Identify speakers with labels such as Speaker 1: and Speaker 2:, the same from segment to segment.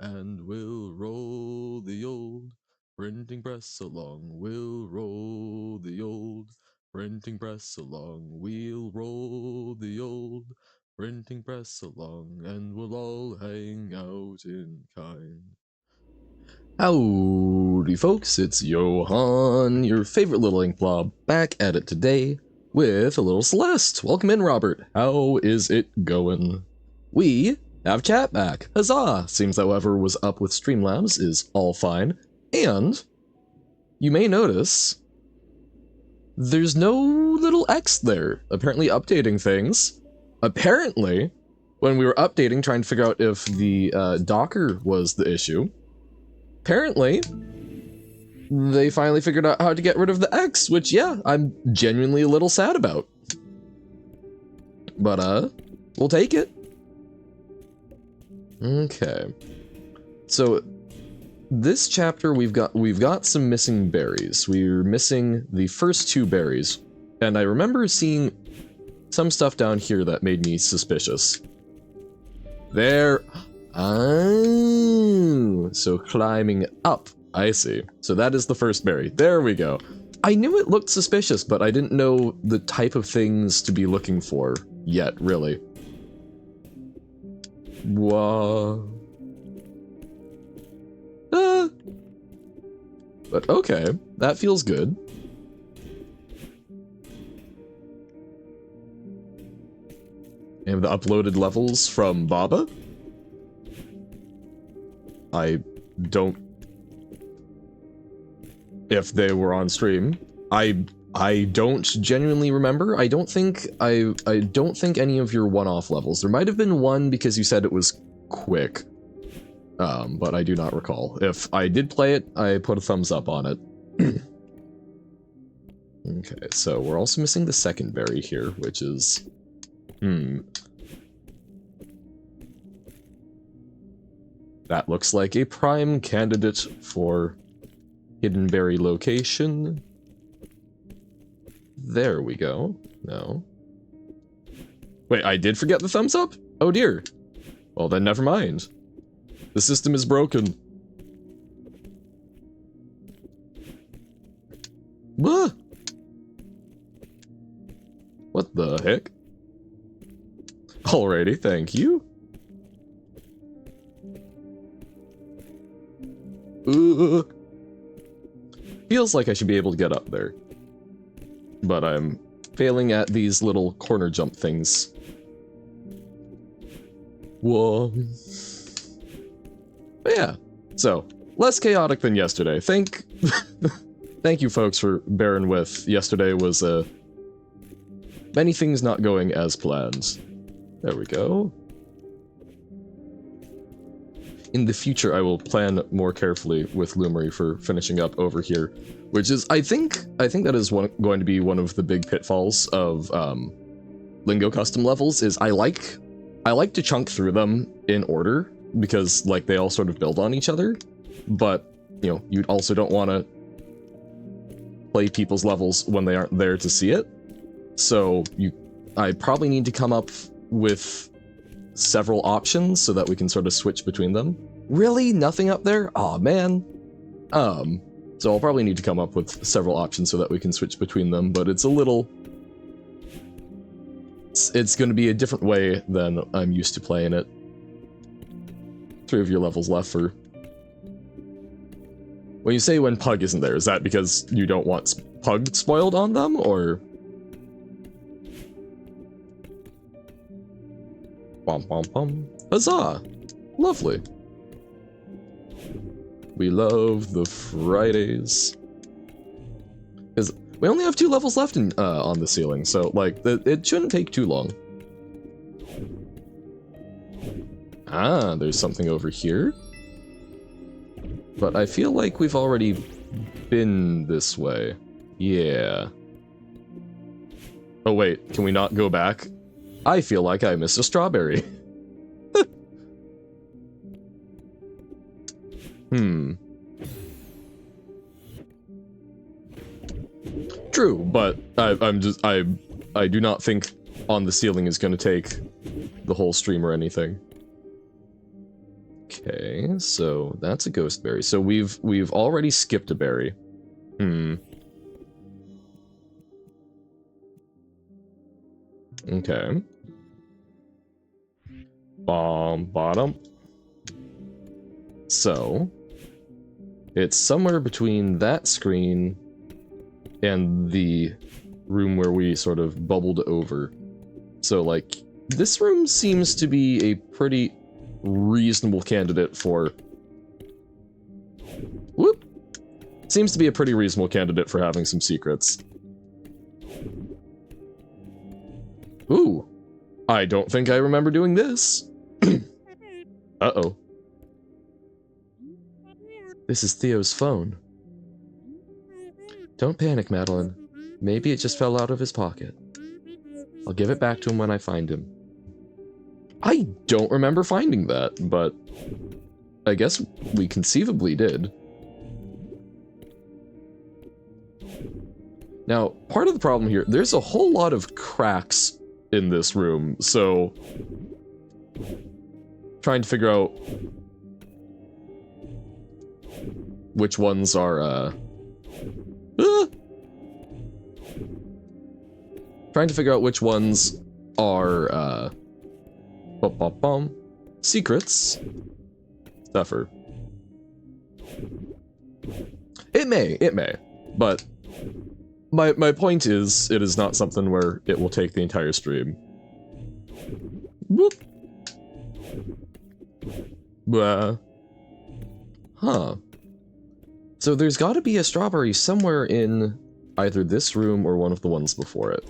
Speaker 1: and we'll roll the old printing press along. We'll roll the old printing press along. We'll roll the old printing press along, and we'll all hang out in kind. Howdy folks, it's Johan, your favorite little ink blob, back at it today with a little Celeste. Welcome in, Robert. How is it going? We have chat back. Huzzah! Seems that whoever was up with Streamlabs is all fine. And you may notice there's no little X there. Apparently updating things. Apparently, when we were updating, trying to figure out if the Docker was the issue, apparently they finally figured out how to get rid of the X, which, yeah, I'm genuinely a little sad about. But, we'll take it. Okay. So, this chapter we've got some missing berries. We're missing the first two berries. And I remember seeing some stuff down here that made me suspicious. There. Oh, so climbing up. I see. So that is the first berry. There we go. I knew it looked suspicious, but I didn't know the type of things to be looking for yet, really. Whoa. But okay, that feels good. I have the uploaded levels from Baba. I don't... If they were on stream. I don't genuinely remember. I don't think any of your one-off levels. There might have been one because you said it was quick. But I do not recall. If I did play it, I put a thumbs up on it. Okay, so we're also missing the second berry here, which is... That looks like a prime candidate for hidden berry location. There we go. No. Wait, I did forget the thumbs up? Oh dear. Well then, never mind. The system is broken. Ah! What the heck? Alrighty, thank you. Feels like I should be able to get up there. But I'm failing at these little corner jump things. Whoa. But yeah, so, less chaotic than yesterday. Thank you folks for bearing with. Yesterday was, many things not going as planned. There we go. In the future, I will plan more carefully with Lumery for finishing up over here, which is, I think that is going to be one of the big pitfalls of Lingo custom levels. Is I like to chunk through them in order because like they all sort of build on each other, but you know you also don't want to play people's levels when they aren't there to see it. So I probably need to come up with several options so that we can sort of switch between them. Really? Nothing up there? Aw, man. So I'll probably need to come up with several options so that we can switch between them, but it's a little... It's going to be a different way than I'm used to playing it. 3 of your levels left for... When you say when Pug isn't there, is that because you don't want Pug spoiled on them, or... Bum bum bum. Huzzah! Lovely. We love the Fridays. Because we only have 2 levels left on the ceiling, so, like, it shouldn't take too long. Ah, there's something over here. But I feel like we've already been this way. Yeah. Oh wait, can we not go back? I feel like I missed a strawberry. True, but I do not think on the ceiling is going to take the whole stream or anything. Okay, so that's a ghost berry. So we've already skipped a berry. Okay. Bottom. So it's somewhere between that screen and the room where we sort of bubbled over. So, like, this room seems to be a pretty reasonable candidate for... Whoop! Seems to be a pretty reasonable candidate for having some secrets. Ooh. I don't think I remember doing this. Uh-oh. This is Theo's phone. Don't panic, Madeline. Maybe it just fell out of his pocket. I'll give it back to him when I find him. I don't remember finding that, but I guess we conceivably did. Now, part of the problem here, there's a whole lot of cracks in this room, so trying to figure out which ones are, trying to figure out which ones are, secrets. Stuffer. It may, but my point is, it is not something where it will take the entire stream. Whoop. Huh. So there's gotta be a strawberry somewhere in either this room or one of the ones before it.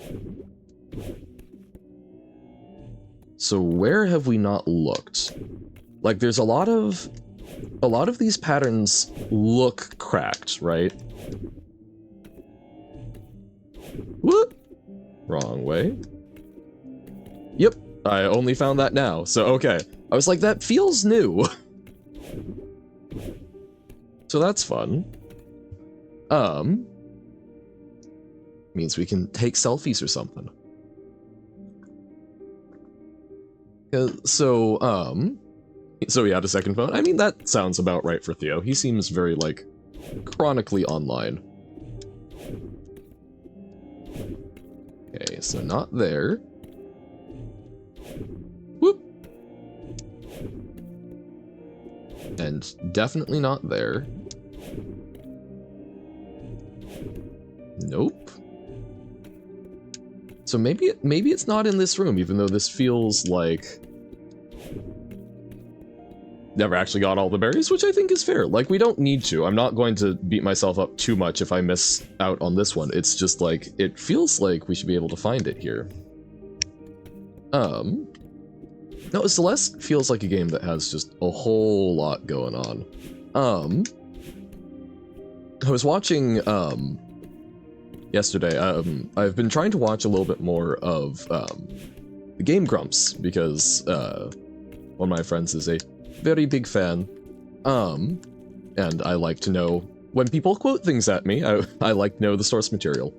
Speaker 1: So where have we not looked? Like, there's a lot of these patterns look cracked, right? What? Wrong way. Yep, I only found that now, so okay. I was like, that feels new. So that's fun. Means we can take selfies or something. So he had a second phone? I mean, that sounds about right for Theo. He seems very, like, chronically online. Okay, so not there. Whoop! And definitely not there. Nope. So maybe it's not in this room, even though this feels like never actually got all the berries, which I think is fair. Like, we don't need to. I'm not going to beat myself up too much if I miss out on this one. It's just like, it feels like we should be able to find it here. No, Celeste feels like a game that has just a whole lot going on. I was watching, yesterday, I've been trying to watch a little bit more of, the Game Grumps, because, one of my friends is a very big fan, and I like to know when people quote things at me. I like to know the source material.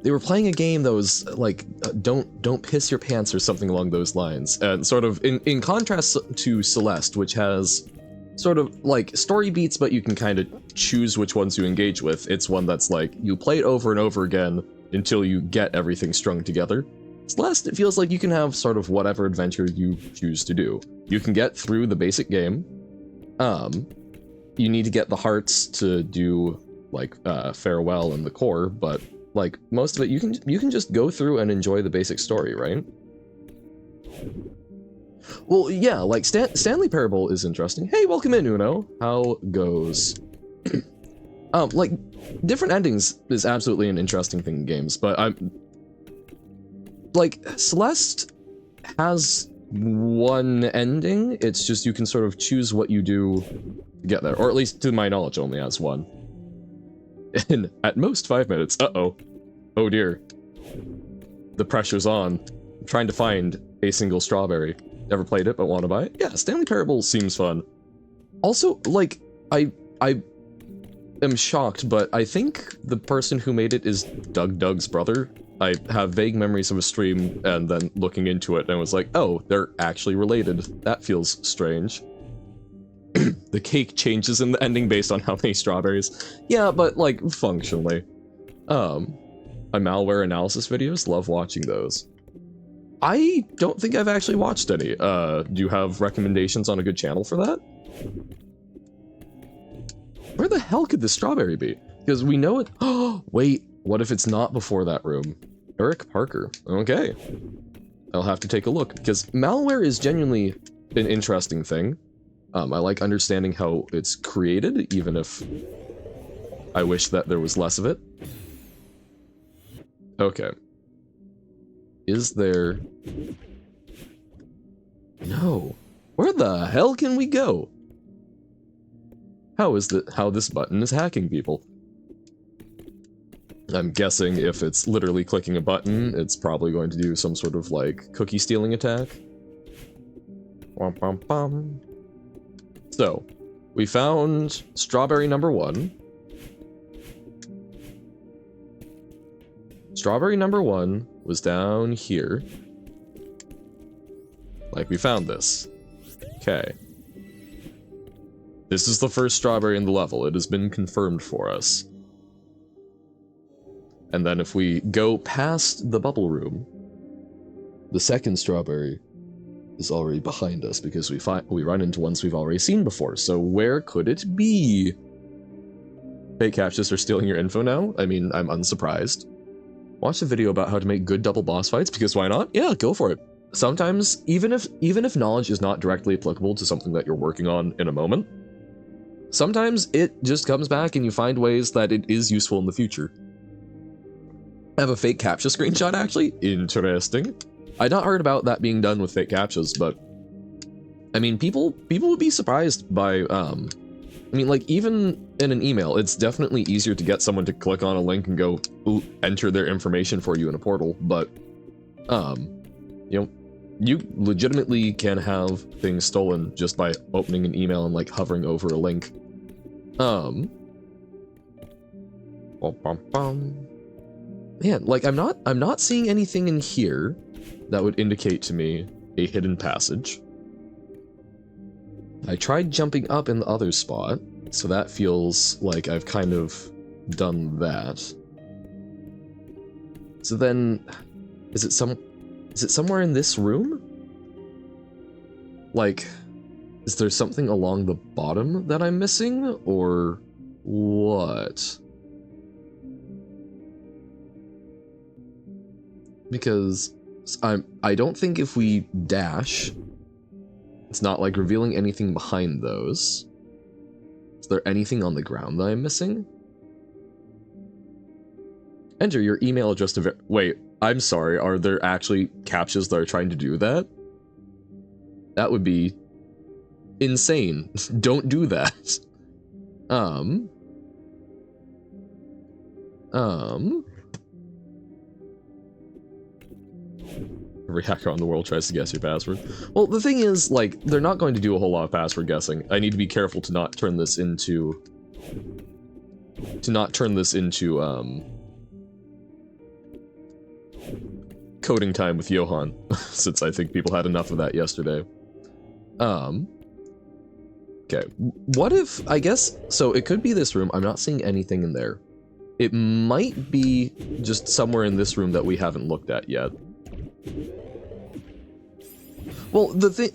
Speaker 1: They were playing a game that was like, don't piss your pants or something along those lines, and sort of in contrast to Celeste, which has sort of like story beats, but you can kind of choose which ones you engage with. It's one that's like, you play it over and over again until you get everything strung together. Celeste, it feels like you can have sort of whatever adventure you choose to do. You can get through the basic game. You need to get the hearts to do like farewell and the core, but like most of it you can just go through and enjoy the basic story, right? Well, yeah, like Stanley Parable is interesting. Hey, welcome in, Uno. How goes? Like, different endings is absolutely an interesting thing in games, but like, Celeste has one ending, it's just you can sort of choose what you do to get there, or at least to my knowledge only has one. In, at most, 5 minutes. Uh-oh. Oh dear. The pressure's on. I'm trying to find a single strawberry. Never played it, but want to buy it? Yeah, Stanley Parable seems fun. Also, like, I am shocked, but I think the person who made it is Doug's brother. I have vague memories of a stream and then looking into it and I was like, oh, they're actually related. That feels strange. The cake changes in the ending based on how many strawberries. Yeah, but like functionally. My malware analysis videos, love watching those. I don't think I've actually watched any. Do you have recommendations on a good channel for that? Where the hell could the strawberry be? Because we know it. Oh, wait. What if it's not before that room? Eric Parker. Okay. I'll have to take a look, because malware is genuinely an interesting thing. I like understanding how it's created, even if I wish that there was less of it. Okay. Is there... No. Where the hell can we go? How this button is hacking people? I'm guessing if it's literally clicking a button, it's probably going to do some sort of, like, cookie stealing attack. Womp womp womp. So, we found strawberry number 1. Strawberry number 1 was down here. Like, we found this. Okay. This is the first strawberry in the level. It has been confirmed for us. And then if we go past the bubble room, the second strawberry is already behind us because we run into ones we've already seen before. So where could it be? Fake captchas are stealing your info now? I mean, I'm unsurprised. Watch a video about how to make good double boss fights, because why not? Yeah, go for it. Sometimes, even if knowledge is not directly applicable to something that you're working on in a moment, sometimes it just comes back and you find ways that it is useful in the future. I have a fake captcha screenshot, actually. Interesting. I'd not heard about that being done with fake captchas, but I mean, people would be surprised by, I mean, like, even in an email, it's definitely easier to get someone to click on a link and go, ooh, enter their information for you in a portal, but, you know, you legitimately can have things stolen just by opening an email and, like, hovering over a link. Man, like, I'm not seeing anything in here that would indicate to me a hidden passage. I tried jumping up in the other spot, so that feels like I've kind of done that. So then, is it somewhere in this room? Like, is there something along the bottom that I'm missing, or what? Because I don't think if we dash, it's not like revealing anything behind those. Is there anything on the ground that I'm missing? Enter your email address to wait, I'm sorry, are there actually captchas that are trying to do that? That would be insane. Don't do that. Every hacker on the world tries to guess your password. Well, the thing is, like, they're not going to do a whole lot of password guessing. I need to be careful to not turn this into... coding time with Johan, since I think people had enough of that yesterday. Okay, what if, I guess, so it could be this room. I'm not seeing anything in there. It might be just somewhere in this room that we haven't looked at yet. Well, the thing,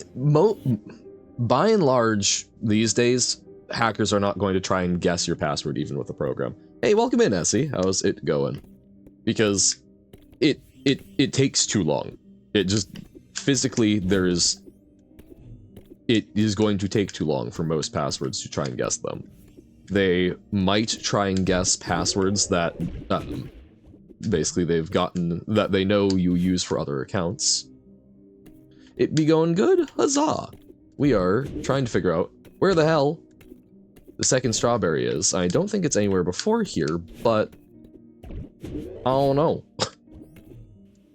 Speaker 1: by and large, these days, hackers are not going to try and guess your password even with a program. Hey, welcome in, Essie. How's it going? Because it takes too long. It just, physically, it is going to take too long for most passwords to try and guess them. They might try and guess passwords that, basically they've gotten, that they know you use for other accounts. It be going good? Huzzah! We are trying to figure out where the hell the second strawberry is. I don't think it's anywhere before here, but I don't know.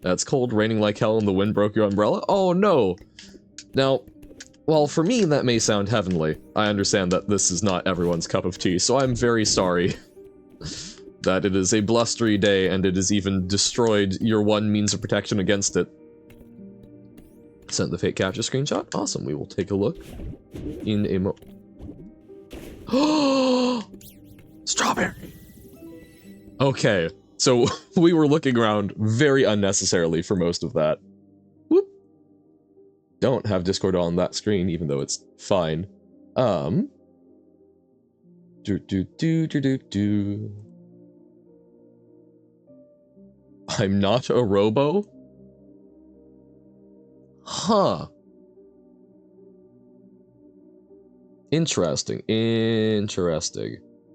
Speaker 1: That's cold, raining like hell, and the wind broke your umbrella? Oh no! Now, while for me that may sound heavenly, I understand that this is not everyone's cup of tea, so I'm very sorry that it is a blustery day and it has even destroyed your one means of protection against it. Sent the fake capture screenshot. Awesome. We will take a look in a Oh, strawberry. Okay, so we were looking around very unnecessarily for most of that. Whoop. Don't have Discord on that screen, even though it's fine. I'm not a robo? Huh. Interesting.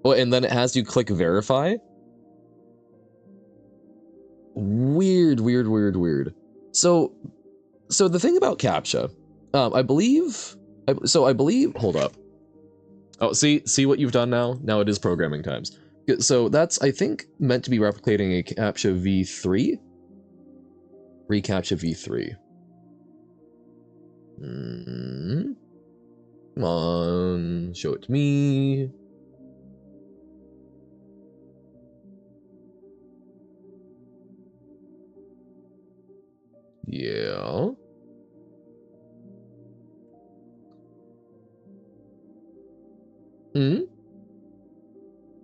Speaker 1: Oh, and then it has you click verify? Weird. So the thing about CAPTCHA, I believe, hold up. Oh, see what you've done now? Now it is programming times. So that's, I think, meant to be replicating a CAPTCHA v3? ReCAPTCHA v3. Come on, show it to me. Yeah.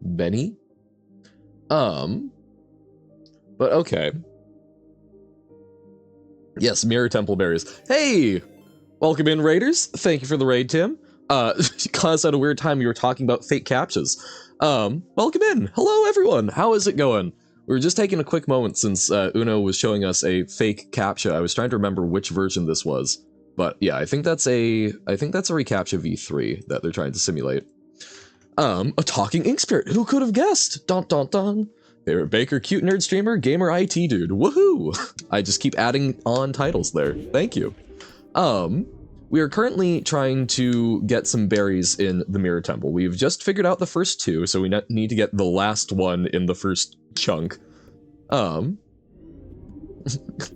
Speaker 1: Benny? But okay. Yes, Mirror Temple Berries. Hey! Welcome in, Raiders. Thank you for the raid, Tim. Caught us at a weird time. You were talking about fake captchas. Welcome in. Hello, everyone. How is it going? We were just taking a quick moment since Uno was showing us a fake captcha. I was trying to remember which version this was, but yeah, I think that's a ReCAPTCHA v3 that they're trying to simulate. A talking ink spirit. Who could have guessed? Dun dun dun. Favorite baker, cute nerd streamer, gamer IT dude. Woohoo! I just keep adding on titles there. Thank you. We are currently trying to get some berries in the Mirror Temple. We've just figured out the first two, so we need to get the last one in the first chunk.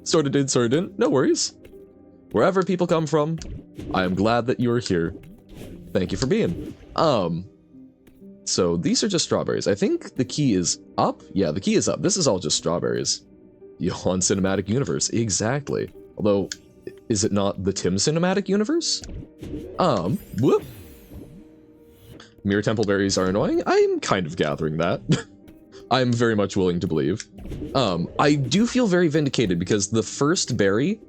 Speaker 1: Sorta didn't. No worries. Wherever people come from, I am glad that you are here. Thank you for being. So these are just strawberries. I think the key is up. Yeah, the key is up. This is all just strawberries. Johan Cinematic Universe. Exactly. Although, is it not the Tim Cinematic Universe? Whoop. Mirror Temple berries are annoying? I'm kind of gathering that. I'm very much willing to believe. I do feel very vindicated because the first berry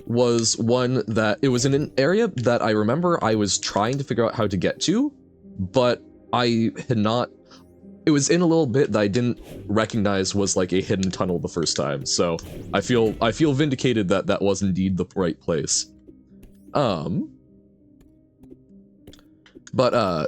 Speaker 1: was one that, it was in an area that I remember I was trying to figure out how to get to, but I had not, it was in a little bit that I didn't recognize was like a hidden tunnel the first time, so I feel vindicated that that was indeed the right place. But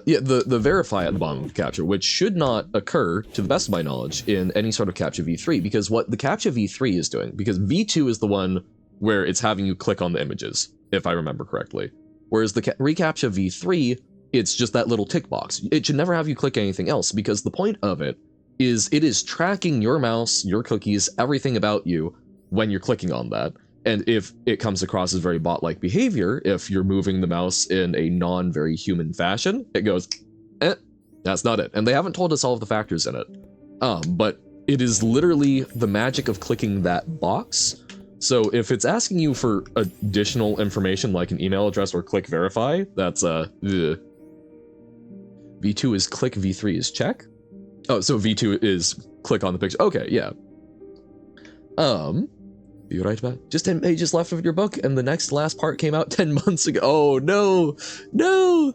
Speaker 1: yeah, the verify at the bottom of the captcha, which should not occur, to the best of my knowledge, in any sort of captcha v3, because what the captcha v3 is doing, because v2 is the one where it's having you click on the images, if I remember correctly, whereas the ReCAPTCHA v3, it's just that little tick box. It should never have you click anything else, because the point of it is tracking your mouse, your cookies, everything about you when you're clicking on that. And if it comes across as very bot-like behavior, if you're moving the mouse in a non-very human fashion, it goes, that's not it. And they haven't told us all of the factors in it. But it is literally the magic of clicking that box. So if it's asking you for additional information like an email address or click verify, that's V2 is click, V3 is check. Oh, so V2 is click on the picture. Okay, yeah. Be right back. Just 10 pages left of your book, and the last part came out 10 months ago. Oh, no. No.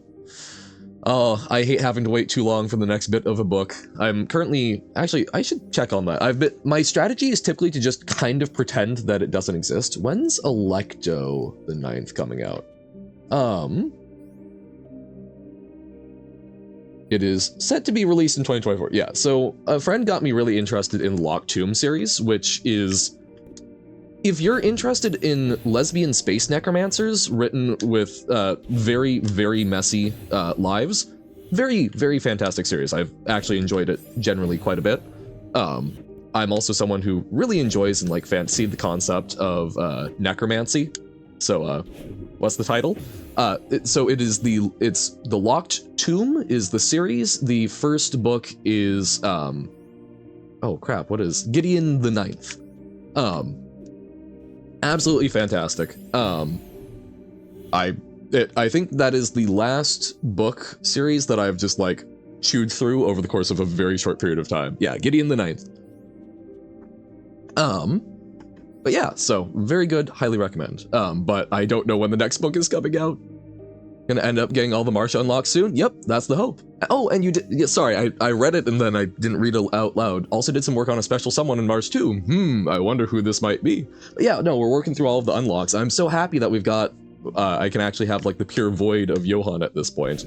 Speaker 1: Oh, I hate having to wait too long for the next bit of a book. I'm currently... Actually, I should check on that. My strategy is typically to just kind of pretend that it doesn't exist. When's Electo the 9th coming out? It is set to be released in 2024. Yeah, so a friend got me really interested in Locked Tomb series, which is... If you're interested in lesbian space necromancers written with very, very messy lives, very, very fantastic series. I've actually enjoyed it generally quite a bit. I'm also someone who really enjoys and like fancied the concept of necromancy. So what's the title? So it's The Locked Tomb is the series. The first book is Oh crap, what is Gideon the Ninth? Absolutely fantastic. I think that is the last book series that I've just like chewed through over the course of a very short period of time. Yeah, Gideon the Ninth. But yeah, so very good, highly recommend. But I don't know when the next book is coming out. Gonna end up getting all the Marsh unlocks soon? Yep, that's the hope. Oh, and you did, yeah, sorry, I read it and then I didn't read it out loud. Also did some work on a special someone in Marsh too. I wonder who this might be. But yeah, no, we're working through all of the unlocks. I'm so happy that we've got, I can actually have like the pure void of Johann at this point.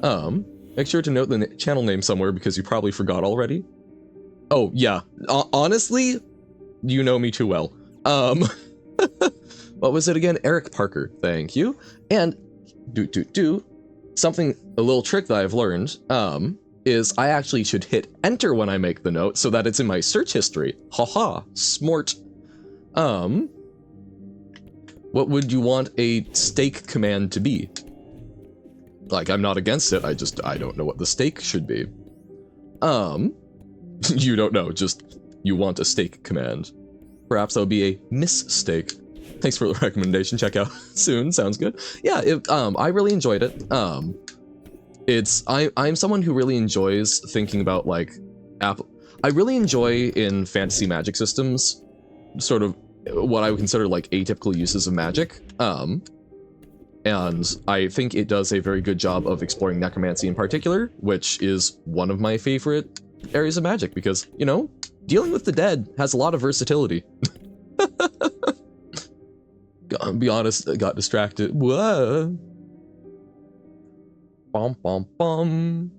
Speaker 1: Make sure to note the channel name somewhere because you probably forgot already. Oh, yeah, honestly, you know me too well. What was it again? Eric Parker, thank you. And something, a little trick that I've learned, is I actually should hit enter when I make the note so that it's in my search history. Haha, smart. What would you want a stake command to be? Like, I'm not against it, I don't know what the stake should be. You don't know, just, you want a stake command. Perhaps that would be a misstake. Thanks for the recommendation. Check out soon. Sounds good. Yeah, I really enjoyed it. I'm someone who really enjoys thinking about like I really enjoy in fantasy magic systems sort of what I would consider like atypical uses of magic. And I think it does a very good job of exploring necromancy in particular, which is one of my favorite areas of magic because, you know, dealing with the dead has a lot of versatility. Be honest, I got distracted. Whoa. Bum, bum, bum.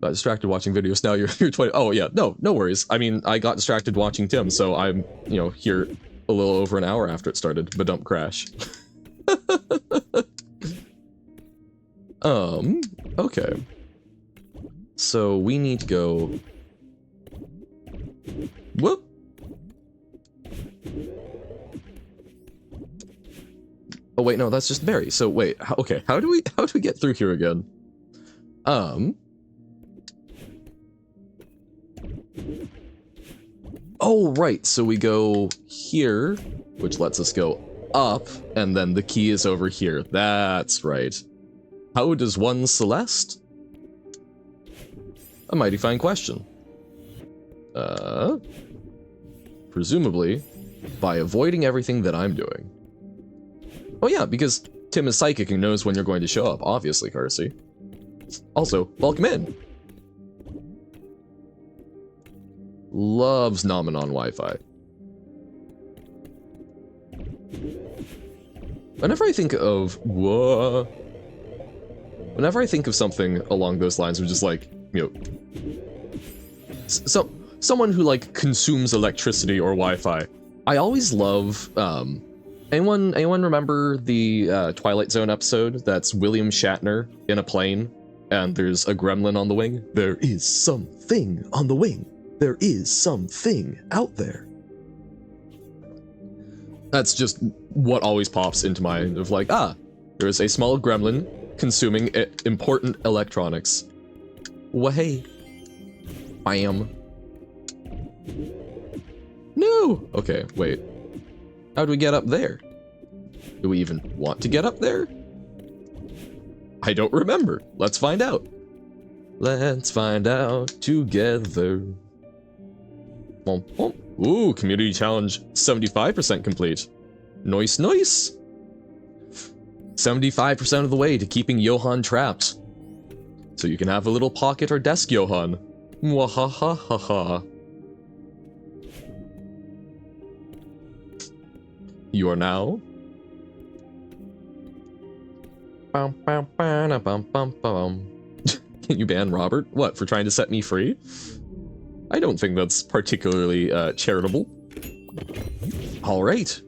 Speaker 1: Got distracted watching videos. Now you're 20. Oh, yeah. No worries. I mean, I got distracted watching Tim, so I'm, you know, here a little over an hour after it started. Badump crash. Okay. So we need to go. Whoop. Oh wait, no, that's just berry. So wait, okay, how do we get through here again? Oh right, so we go here, which lets us go up, and then the key is over here. That's right. How does one Celeste? A mighty fine question. Presumably by avoiding everything that I'm doing. Oh yeah, because Tim is psychic and knows when you're going to show up, obviously, Carsey. Also, welcome in. Loves Nomin on Wi-Fi. Whenever I think of something along those lines, of just like, you know, someone who like consumes electricity or Wi-Fi, I always love Anyone remember the Twilight Zone episode that's William Shatner in a plane and there's a gremlin on the wing? There is something on the wing. There is something out there. That's just what always pops into mind of like, there is a small gremlin consuming important electronics. Way. Bam. No! Okay, wait. How do we get up there? Do we even want to get up there? I don't remember. Let's find out. Let's find out together. Ooh, community challenge 75% complete. Nice, nice. 75% of the way to keeping Johann trapped. So you can have a little pocket or desk Johann. Mwahahaha. You are now. Can you ban Robert? What, for trying to set me free? I don't think that's particularly charitable. All right.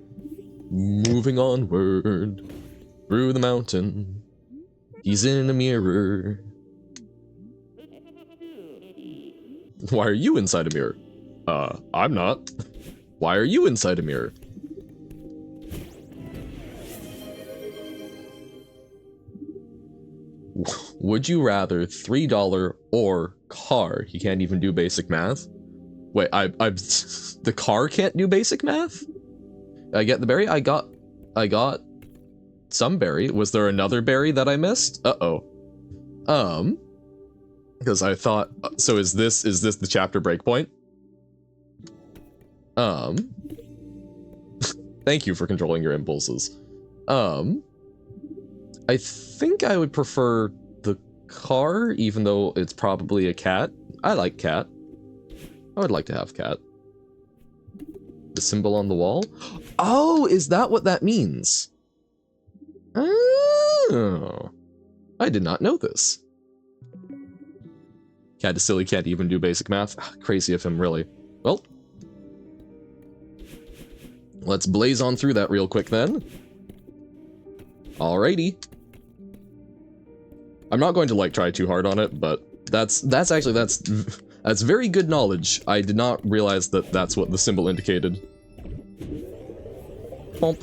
Speaker 1: Moving onward through the mountain. He's in a mirror. Why are you inside a mirror? I'm not. Why are you inside a mirror? Would you rather $3 or car? He can't even do basic math. Wait, the car can't do basic math? I get the berry? I got some berry. Was there another berry that I missed? Uh-oh. Because I thought, so is this the chapter breakpoint? Thank you for controlling your impulses. I think I would prefer the car, even though it's probably a cat. I like cat. I would like to have cat. The symbol on the wall? Oh, is that what that means? Oh. I did not know this. Cat is silly, can't even do basic math. Crazy of him, really. Well, let's blaze on through that real quick then. Alrighty. I'm not going to like try too hard on it, but that's very good knowledge. I did not realize that that's what the symbol indicated. Bump.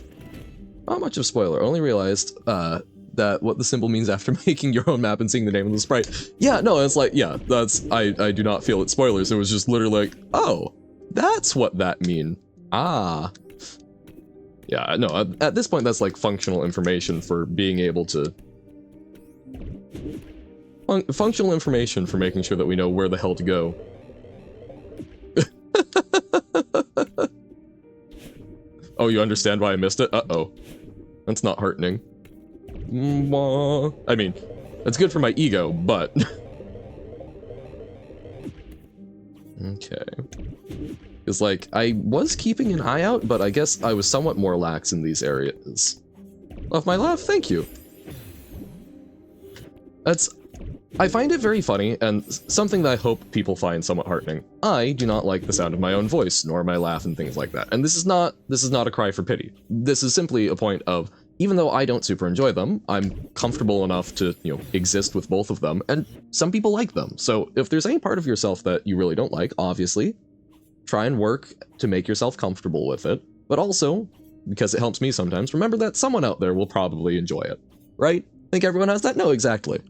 Speaker 1: Not much of a spoiler. Only realized that what the symbol means after making your own map and seeing the name of the sprite. Yeah, no, it's like, yeah, that's, I do not feel it's spoilers. It was just literally like, oh, that's what that mean. Ah. Yeah, no, at this point, that's like functional information for being able to... Functional information for making sure that we know where the hell to go. Oh, you understand why I missed it? Uh-oh. That's not heartening. I mean, that's good for my ego, but... Okay. Because, like, I was keeping an eye out, but I guess I was somewhat more lax in these areas. Love my laugh? Thank you. I find it very funny, and something that I hope people find somewhat heartening. I do not like the sound of my own voice, nor my laugh and things like that. And this is not a cry for pity. This is simply a point of, even though I don't super enjoy them, I'm comfortable enough to, you know, exist with both of them, and some people like them. So if there's any part of yourself that you really don't like, obviously, try and work to make yourself comfortable with it. But also, because it helps me sometimes, remember that someone out there will probably enjoy it, right? Think everyone has that? No, exactly.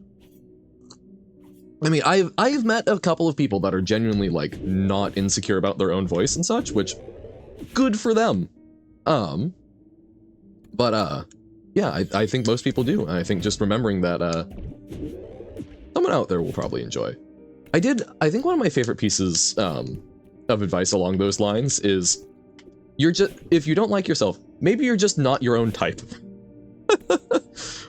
Speaker 1: I mean, I've met a couple of people that are genuinely, like, not insecure about their own voice and such, which, good for them. Yeah, I think most people do, and I think just remembering that, someone out there will probably enjoy. I think one of my favorite pieces, of advice along those lines is, if you don't like yourself, maybe you're just not your own type.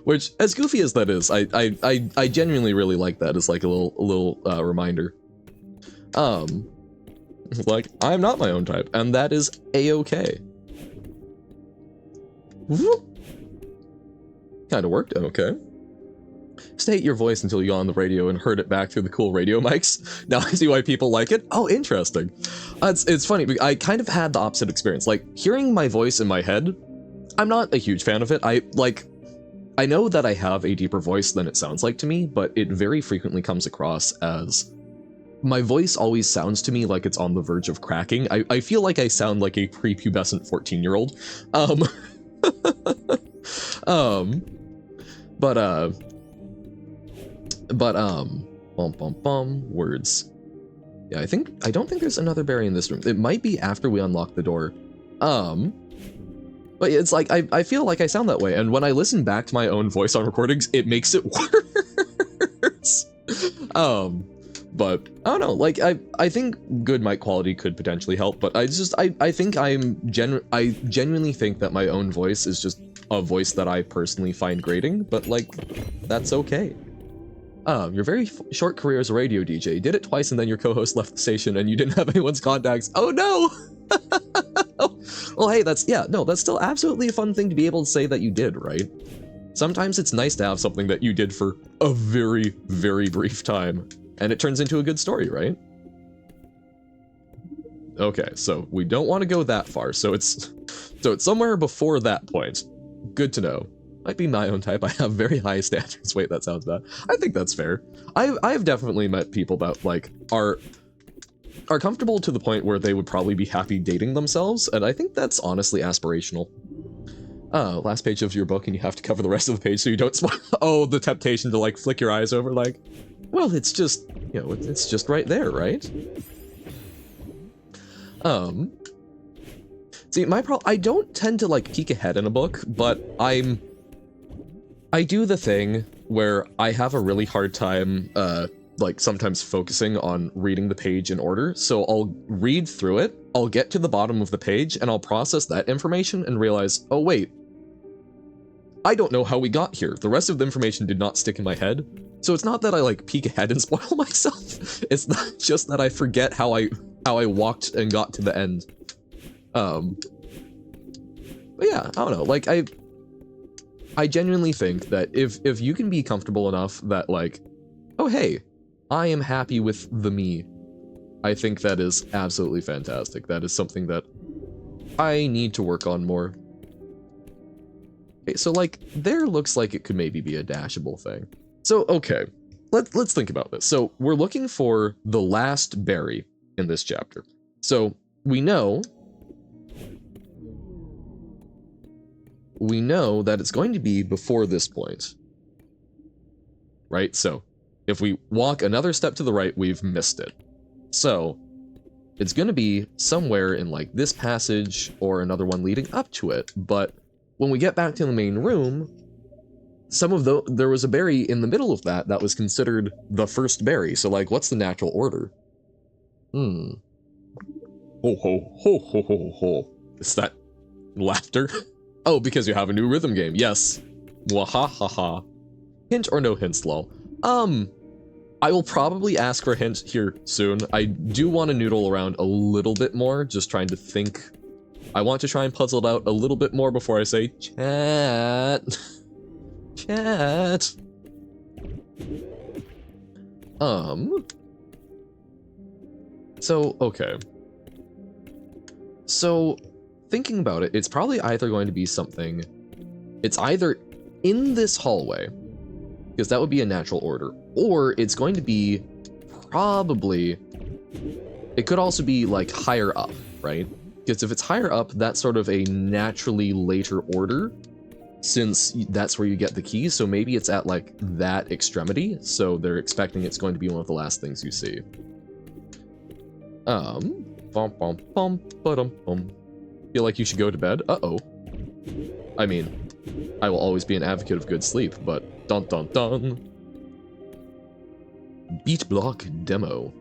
Speaker 1: Which, as goofy as that is, I genuinely really like that as like a little reminder. Like, I'm not my own type, and that is a-okay. Kinda worked, okay. State your voice until you got on the radio and heard it back through the cool radio mics. Now I see why people like it. Oh, interesting. It's funny, because I kind of had the opposite experience. Like, hearing my voice in my head, I'm not a huge fan of it. I know that I have a deeper voice than it sounds like to me, but it very frequently comes across as... My voice always sounds to me like it's on the verge of cracking. I feel like I sound like a prepubescent 14-year-old. Words. Yeah, I don't think there's another berry in this room. It might be after we unlock the door. But it's like, I feel like I sound that way, and when I listen back to my own voice on recordings, it makes it worse. But, I don't know, like, I think good mic quality could potentially help, but I think I genuinely think that my own voice is just a voice that I personally find grating, but, like, that's okay. Your very short career as a radio DJ, you did it twice and then your co-host left the station and you didn't have anyone's contacts. Oh no! Well, hey, that's still absolutely a fun thing to be able to say that you did, right? Sometimes it's nice to have something that you did for a very, very brief time, and it turns into a good story, right? Okay, so we don't want to go that far, so it's somewhere before that point. Good to know. Might be my own type. I have very high standards. Wait, that sounds bad. I think that's fair. I've definitely met people that, like, are comfortable to the point where they would probably be happy dating themselves, and I think that's honestly aspirational. last page of your book and you have to cover the rest of the page so you don't spoil. Oh, the temptation to like flick your eyes over like, well, it's just, you know, it's just right there, right? See, my problem, I don't tend to like peek ahead in a book, but I do the thing where I have a really hard time, like sometimes focusing on reading the page in order. So I'll read through it, I'll get to the bottom of the page, and I'll process that information and realize, oh wait, I don't know how we got here. The rest of the information did not stick in my head. So it's not that I like peek ahead and spoil myself. It's not just that I forget how I walked and got to the end. But yeah, I don't know. Like I genuinely think that if you can be comfortable enough that like, oh hey, I am happy with the me, I think that is absolutely fantastic. That is something that I need to work on more. Okay, so like there looks like it could maybe be a dashable thing. So okay, let's think about this. So we're looking for the last berry in this chapter. So we know that it's going to be before this point, right? So if we walk another step to the right, we've missed it. So it's going to be somewhere in like this passage or another one leading up to it. But when we get back to the main room, there was a berry in the middle of that was considered the first berry. So like, what's the natural order? Ho ho ho ho ho ho. Is that laughter? Oh, because you have a new rhythm game. Yes. Wahahaha. Hint or no hints, lol. I will probably ask for a hint here soon. I do want to noodle around a little bit more, just trying to think. I want to try and puzzle it out a little bit more before I say, chat. Chat. So, okay. So, thinking about it, it's probably either going to be something... It's either in this hallway, because that would be a natural order, or it's going to be probably... It could also be, like, higher up, right? Because if it's higher up, that's sort of a naturally later order, since that's where you get the keys, so maybe it's at, like, that extremity, so they're expecting it's going to be one of the last things you see. Feel like you should go to bed? Uh-oh. I mean, I will always be an advocate of good sleep, but dun dun dun. Beat block demo.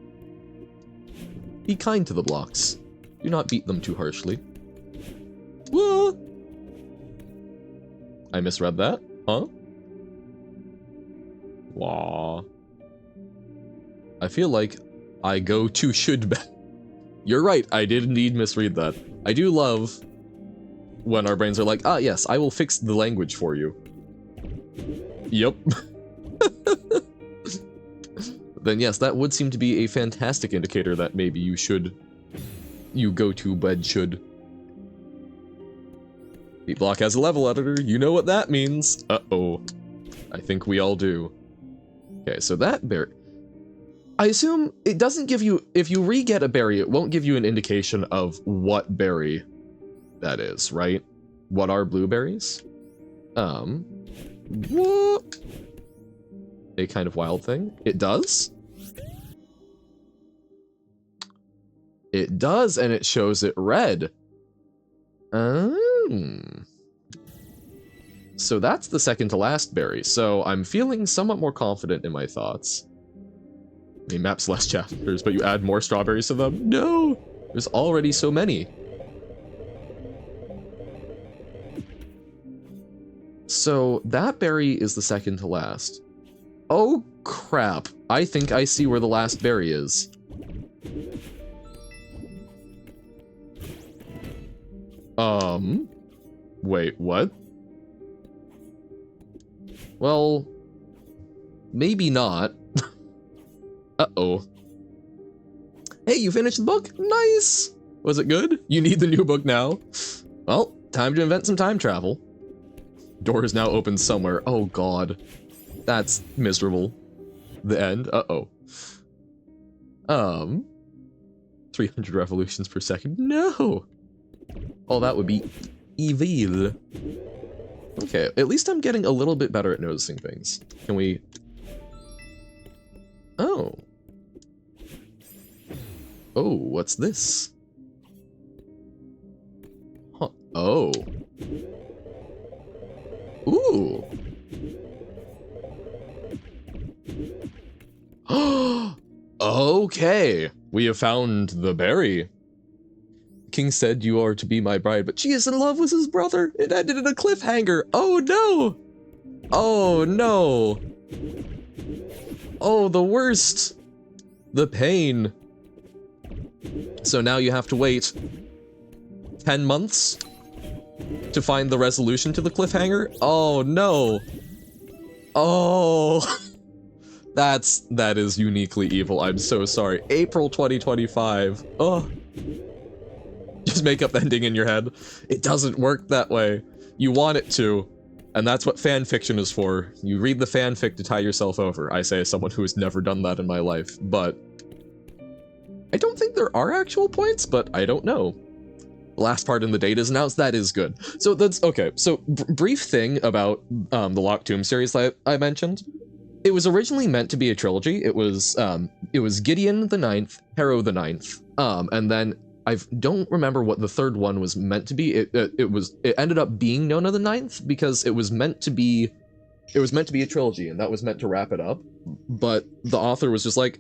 Speaker 1: Be kind to the blocks. Do not beat them too harshly. What? I misread that? Huh? Wah. I feel like I go to should bed. You're right, I did indeed misread that. I do love when our brains are like, ah yes, I will fix the language for you. Yep. Then yes, that would seem to be a fantastic indicator that maybe you go to bed should. Beat block has a level editor, you know what that means. Uh-oh. I think we all do. Okay, so that berry... I assume it doesn't give you... If you re-get a berry, it won't give you an indication of what berry that is, right? What are blueberries? What? A kind of wild thing? It does? It does, and it shows it red. So that's the second to last berry, so I'm feeling somewhat more confident in my thoughts. I mean, maps less chapters, but you add more strawberries to them? No! There's already so many. So that berry is the second to last. Oh crap, I think I see where the last berry is. Wait, what? Well, maybe not. Uh-oh. Hey, you finished the book? Nice! Was it good? You need the new book now? Well, time to invent some time travel. Door is now open somewhere. Oh god. That's miserable. The end? Uh-oh. 300 revolutions per second. No! Oh, that would be evil. Okay, at least I'm getting a little bit better at noticing things. Can we... Oh. Oh, what's this? Huh. Oh. Ooh. Okay. We have found the berry. King said you are to be my bride, but she is in love with his brother. It ended in a cliffhanger. Oh no. Oh no. Oh, the worst. The pain. So now you have to wait 10 months to find the resolution to the cliffhanger? Oh no. Oh. That is uniquely evil. I'm so sorry. April 2025. Oh. Just make up the ending in your head. It doesn't work that way. You want it to. And that's what fan fiction is for. You read the fanfic to tie yourself over. I say as someone who has never done that in my life, but I don't think there are actual points, but I don't know. The last part in the date is announced. That is good. So that's okay. So brief thing about the Locked Tomb series that I mentioned. It was originally meant to be a trilogy. It was Gideon the Ninth, Harrow the Ninth, and then I don't remember what the third one was meant to be. It ended up being Nona the Ninth because it was meant to be a trilogy, and that was meant to wrap it up. But the author was just like,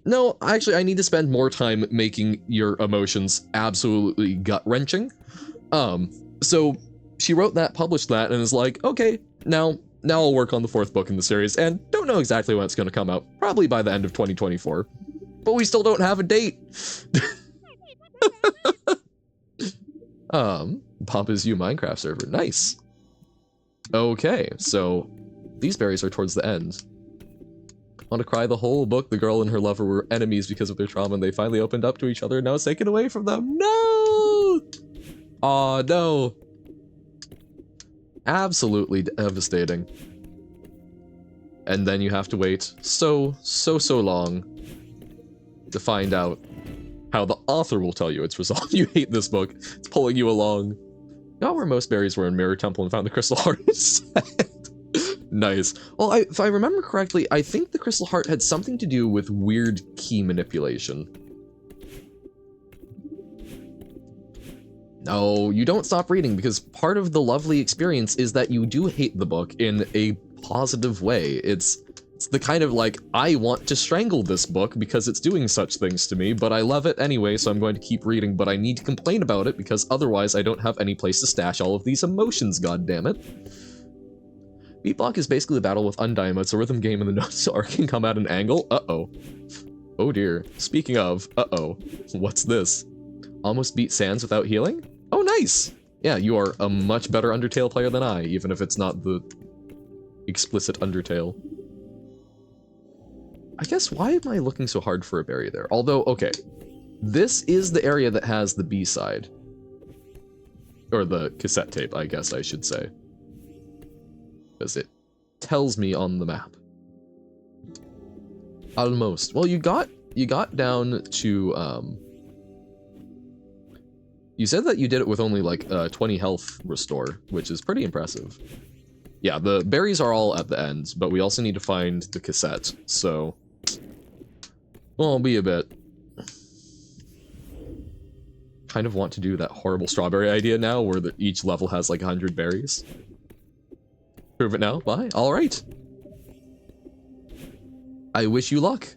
Speaker 1: no, actually, I need to spend more time making your emotions absolutely gut-wrenching. So she wrote that, published that, and is like, okay, now I'll work on the fourth book in the series, and don't know exactly when it's going to come out. Probably by the end of 2024. But we still don't have a date. Papa's You Minecraft server. Nice. Okay, so these berries are towards the end. Want to cry the whole book. The girl and her lover were enemies because of their trauma, and they finally opened up to each other, and now it's taken away from them. No! Aw, no. Absolutely devastating. And then you have to wait so long to find out how the author will tell you it's resolved. You hate this book. It's pulling you along. Got where most berries were in Mirror Temple and found the Crystal Heart instead. Nice. Well, if I remember correctly, I think the Crystal Heart had something to do with weird key manipulation. No, you don't stop reading, because part of the lovely experience is that you do hate the book in a positive way. It's the kind of like, I want to strangle this book because it's doing such things to me, but I love it anyway, so I'm going to keep reading, but I need to complain about it because otherwise I don't have any place to stash all of these emotions, goddammit. Beat Block is basically a battle with Undyne, it's a rhythm game and the notes can come at an angle. Uh-oh. Oh dear. Speaking of, uh-oh. What's this? Almost beat Sans without healing? Oh, nice! Yeah, you are a much better Undertale player than I, even if it's not the explicit Undertale. I guess, why am I looking so hard for a berry there? Although, okay, this is the area that has the B-side. Or the cassette tape, I guess I should say. Because it tells me on the map. Almost. Well, you got down to, you said that you did it with only like 20 health restore, which is pretty impressive. Yeah, the berries are all at the end, but we also need to find the cassette, so... Well, I'll be a bit... Kind of want to do that horrible strawberry idea now, where each level has like 100 berries. Prove it now? Bye. Alright. I wish you luck.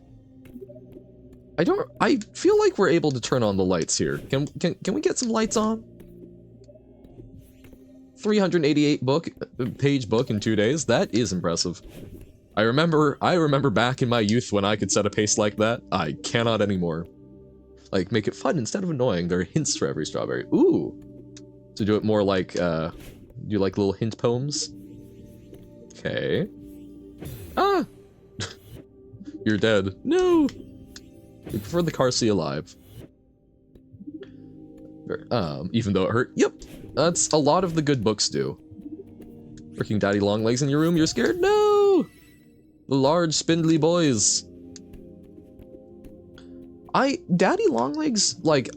Speaker 1: I feel like we're able to turn on the lights here. Can we get some lights on? 388 page book in 2 days. That is impressive. I remember back in my youth when I could set a pace like that. I cannot anymore. Like, make it fun instead of annoying. There are hints for every strawberry. Ooh. To do it more like, do like little hint poems? Okay. Ah! You're dead. No! We prefer the car see alive. Even though it hurt. Yep. That's a lot of the good books do. Freaking daddy long legs in your room, you're scared? No! The large spindly boys. Daddy long legs, like,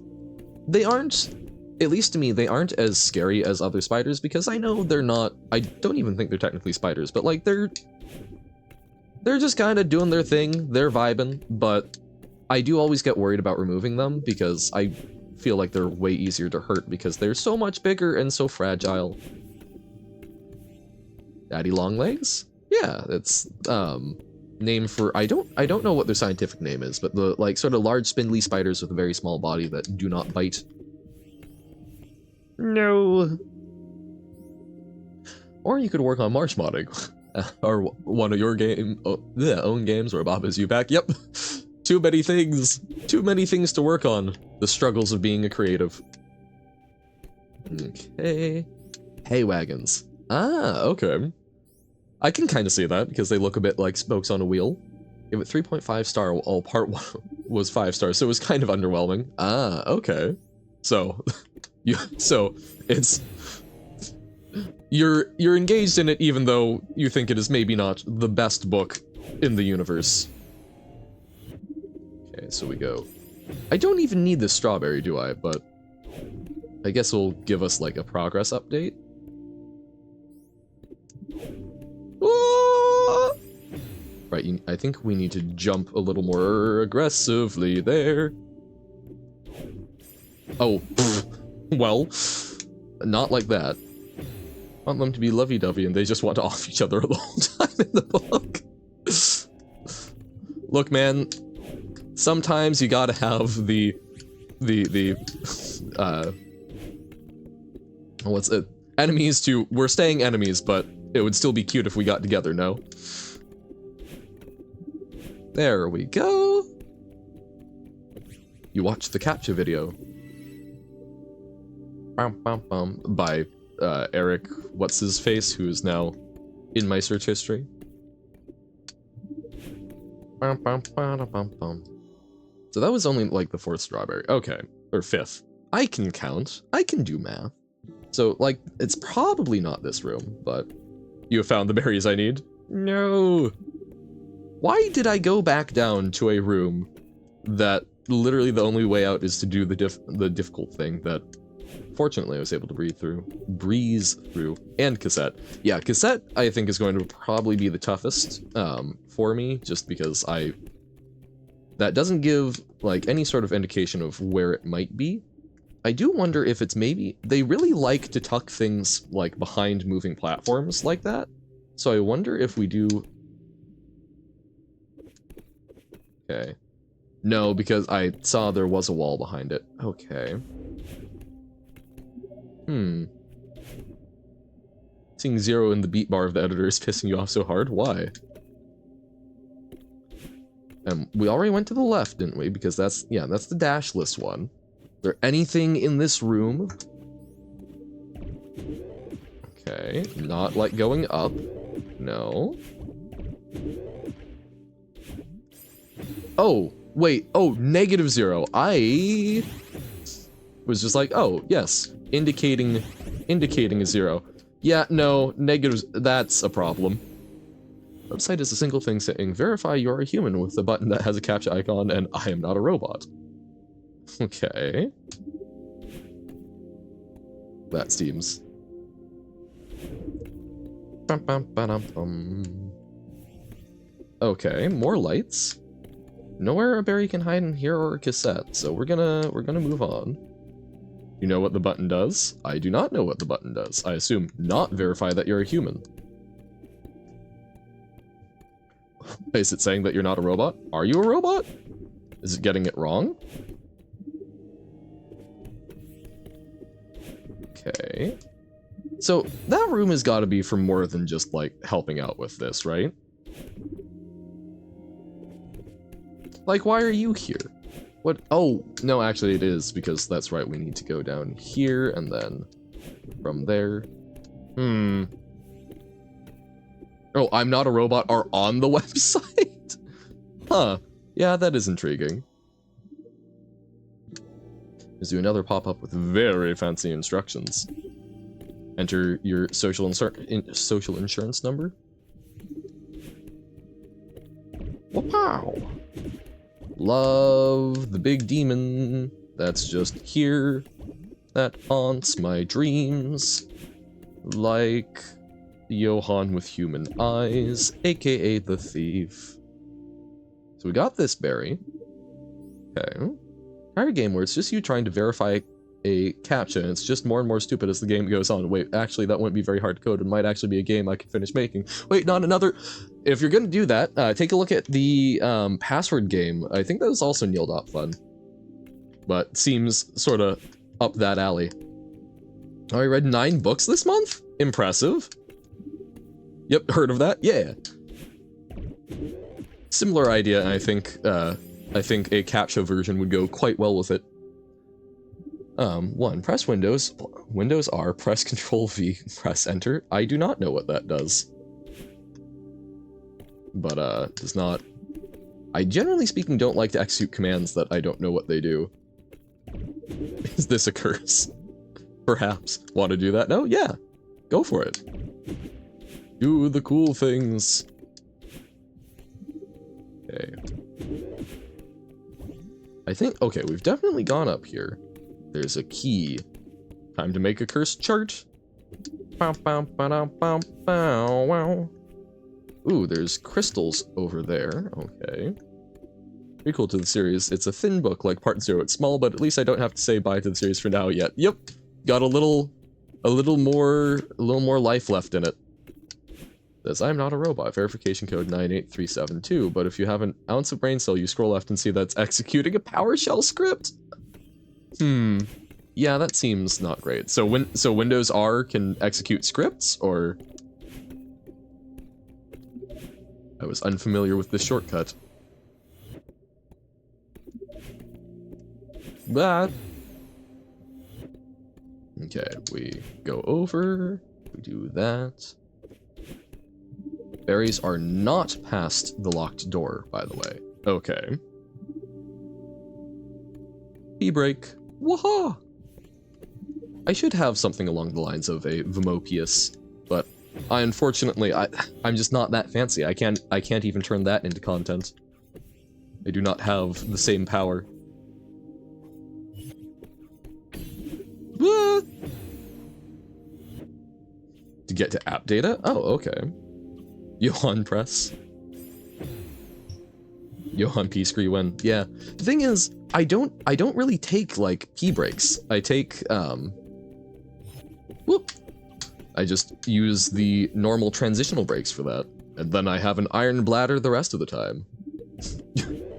Speaker 1: they aren't at least to me, they aren't as scary as other spiders, because I know they're not, I don't even think they're technically spiders, but like they're just kind of doing their thing, they're vibing, but I do always get worried about removing them because I feel like they're way easier to hurt because they're so much bigger and so fragile. Daddy long legs? Yeah, it's name for, I don't know what their scientific name is, but the like sort of large spindly spiders with a very small body that do not bite. No. Or you could work on marsh modding. Or one of your own games where Bob is you back. Yep. Too many things to work on. The struggles of being a creative. Okay. Hay wagons. Ah, okay. I can kind of see that because they look a bit like spokes on a wheel. Give it 3.5 star while part 1 was 5 stars, so it was kind of underwhelming. Ah, okay. So, you're engaged in it even though you think it is maybe not the best book in the universe. Okay, so we go. I don't even need this strawberry, do I? But I guess it'll give us like a progress update. Ah! Right, I think we need to jump a little more aggressively there. Oh, well, not like that. I want them to be lovey-dovey and they just want to off each other the whole time in the book. Look, man, sometimes you gotta have what's it? Enemies to, we're staying enemies, but it would still be cute if we got together, no? There we go. You watched the captcha video. By Eric, what's his face, who is now in my search history. So that was only like the 4th strawberry. Okay, or 5th. I can count. I can do math. So like, it's probably not this room, but you have found the berries I need? No. Why did I go back down to a room that literally the only way out is to do the difficult thing that fortunately I was able to breeze through, and cassette. Yeah, cassette I think is going to probably be the toughest for me, just because that doesn't give like any sort of indication of where it might be. I do wonder if it's maybe, they really like to tuck things like behind moving platforms like that. So I wonder if we do... Okay. No, because I saw there was a wall behind it. Okay. Seeing 0 in the beat bar of the editor is pissing you off so hard? Why? We already went to the left, didn't we? Because that's the dashless one. Is there anything in this room? Okay, not like going up. No. Oh, wait. Oh, -0. I was just like, oh, yes. Indicating a 0. Yeah, no, negatives, that's a problem. Website is a single thing saying, verify you're a human with a button that has a captcha icon and I am not a robot. Okay. That seems. Okay, more lights. Nowhere a berry can hide in here or a cassette, so we're gonna move on. You know what the button does? I do not know what the button does. I assume not verify that you're a human. Is it saying that you're not a robot? Are you a robot? Is it getting it wrong? Okay. So that room has got to be for more than just like helping out with this, right? Like, why are you here? What? Oh, no, actually it is, because that's right, we need to go down here and then from there. Oh, I'm not a robot are on the website? Huh. Yeah, that is intriguing. Let's do another pop-up with very fancy instructions. Enter your social insurance number. Wow. Love the big demon that's just here. that haunts my dreams, like Johann with human eyes, aka the thief. So we got this berry. Okay. Entire game where it's just you trying to verify a CAPTCHA, and it's just more and more stupid as the game goes on. Wait, actually, that wouldn't be very hard to code. It might actually be a game I can finish making. Wait, not another. If you're gonna do that, take a look at the password game. I think that was also Neil.fun, but seems sort of up that alley. Oh, I read 9 books this month? Impressive. Yep, heard of that? Yeah. Similar idea, and I think a CAPTCHA version would go quite well with it. 1. Press Windows. Windows R. Press Control V. Press Enter. I do not know what that does. But, does not... I generally speaking don't like to execute commands that I don't know what they do. Is this a curse? Perhaps. Want to do that? No? Yeah. Go for it. Do the cool things. Okay. I think... Okay, we've definitely gone up here. There's a key. Time to make a curse chart. Ooh, there's crystals over there. Okay. Pretty cool to the series. It's a thin book like Part 0. It's small, but at least I don't have to say bye to the series for now yet. Yep. Got a little more life left in it. Says, I'm not a robot. Verification code 98372. But if you have an ounce of brain cell, you scroll left and see that's executing a PowerShell script. Yeah, that seems not great. So Windows R can execute scripts, or... I was unfamiliar with this shortcut. But... Okay, we go over, we do that. Berries are not past the locked door, by the way. Okay. E-break. Waha! I should have something along the lines of a Vomopius, but unfortunately, I'm just not that fancy. I can't even turn that into content. I do not have the same power. Ah! To get to app data? Oh, okay. Johann Press. Johann P. Screen. Yeah. The thing is, I don't really take, like, P breaks. I take, whoop. I just use the normal transitional breaks for that. And then I have an iron bladder the rest of the time.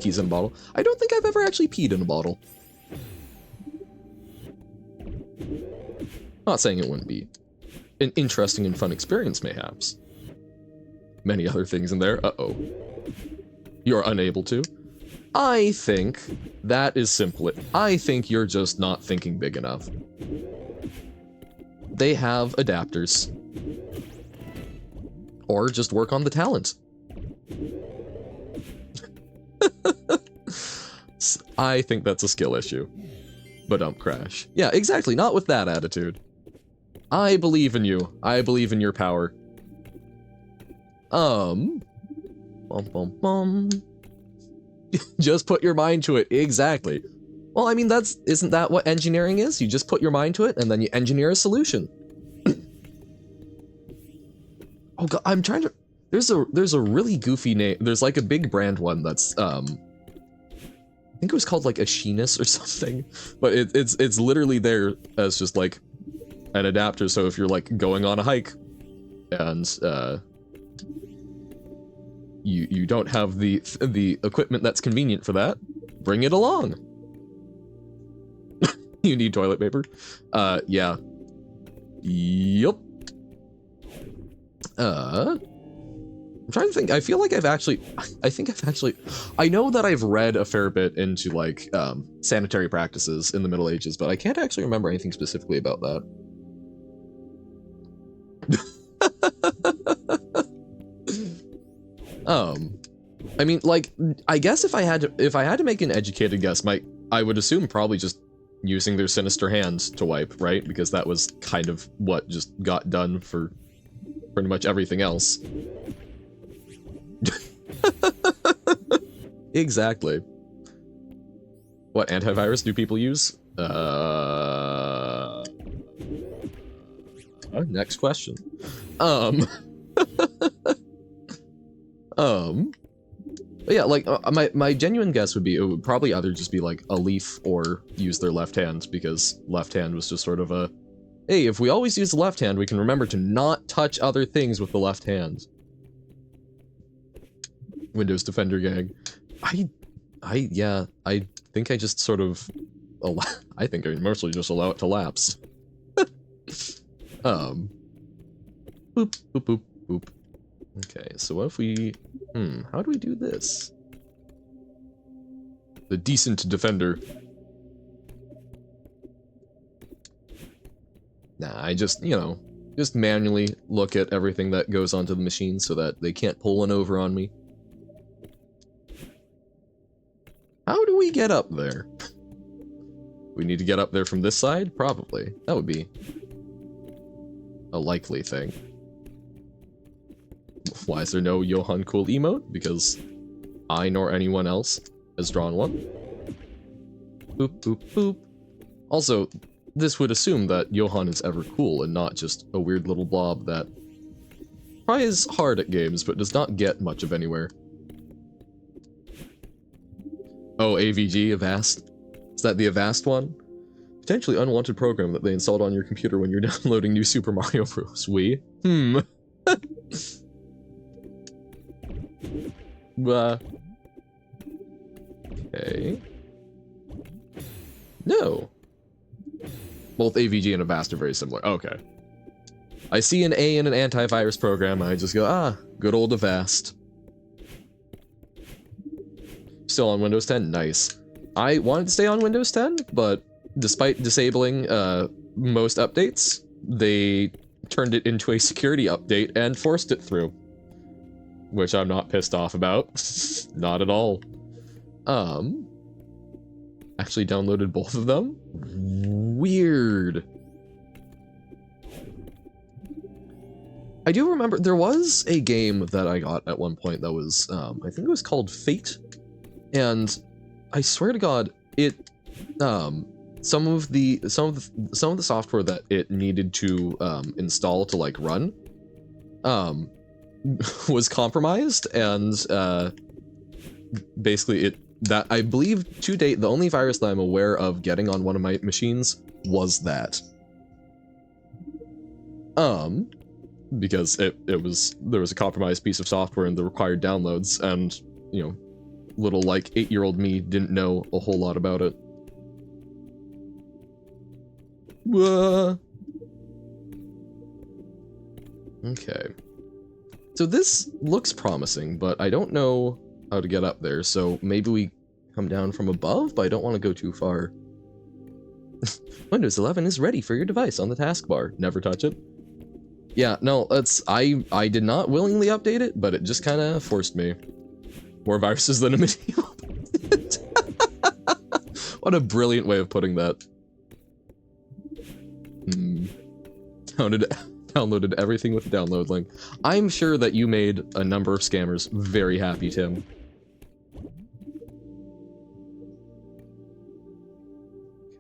Speaker 1: Peas in a bottle. I don't think I've ever actually peed in a bottle. Not saying it wouldn't be an interesting and fun experience, mayhaps. Many other things in there. Uh-oh. You're unable to. I think that is simple. I think you're just not thinking big enough. They have adapters. Or just work on the talent. I think that's a skill issue. But crash. Yeah, exactly. Not with that attitude. I believe in you. I believe in your power. Bum, bum, bum. Just put your mind to it. Exactly. Well, I mean, isn't that what engineering is? You just put your mind to it, and then you engineer a solution. Oh god, I'm trying to... There's a really goofy name. There's like a big brand one that's, I think it was called like Ashinus or something. But it's literally there as just like an adapter, so if you're like going on a hike, and, you don't have the equipment that's convenient for that, bring it along. You need toilet paper? Yeah. Yup. I'm trying to think. I feel like I know that I've read a fair bit into, like, sanitary practices in the Middle Ages, but I can't actually remember anything specifically about that. I mean, like, I guess if I had to make an educated guess, I would assume probably just using their sinister hands to wipe, right? Because that was kind of what just got done for pretty much everything else. Exactly. What antivirus do people use? Next question. Um, but yeah, like, my genuine guess would be, it would probably either just be like a leaf or use their left hand, because left hand was just sort of a, hey, if we always use the left hand, we can remember to not touch other things with the left hand. Windows Defender gang. Yeah, I think I just sort of, I think I mostly just allow it to lapse. Boop, boop, boop, boop. Okay, so what if we, how do we do this? The decent defender. Nah, I just, you know, just manually look at everything that goes onto the machine so that they can't pull one over on me. How do we get up there? We need to get up there from this side? Probably. That would be a likely thing. Why is there no Johan Cool emote? Because I nor anyone else has drawn one. Boop, boop, boop. Also, this would assume that Johan is ever cool and not just a weird little blob that tries hard at games but does not get much of anywhere. Oh, AVG, Avast. Is that the Avast one? Potentially unwanted program that they installed on your computer when you're downloading new Super Mario Bros. Wii? Okay. No. Both AVG and Avast are very similar. Okay. I see an A in an antivirus program, and I just go, ah, good old Avast. Still on Windows 10? Nice. I wanted to stay on Windows 10, but despite disabling most updates, they turned it into a security update and forced it through. Which I'm not pissed off about. Not at all. Actually downloaded both of them? Weird. I do remember there was a game that I got at one point that was, I think it was called Fate. And I swear to God, it, some of the software that it needed to install to like run, was compromised, and basically that I believe to date the only virus that I'm aware of getting on one of my machines was that. Because there was a compromised piece of software in the required downloads, and you know, little like 8-year-old me didn't know a whole lot about it. Okay. So this looks promising, but I don't know how to get up there, so maybe we come down from above, but I don't want to go too far. Windows 11 is ready for your device on the taskbar. Never touch it. Yeah, no, I did not willingly update it, but it just kind of forced me. More viruses than a medieval. What a brilliant way of putting that. Downloaded everything with the download link. I'm sure that you made a number of scammers very happy, Tim.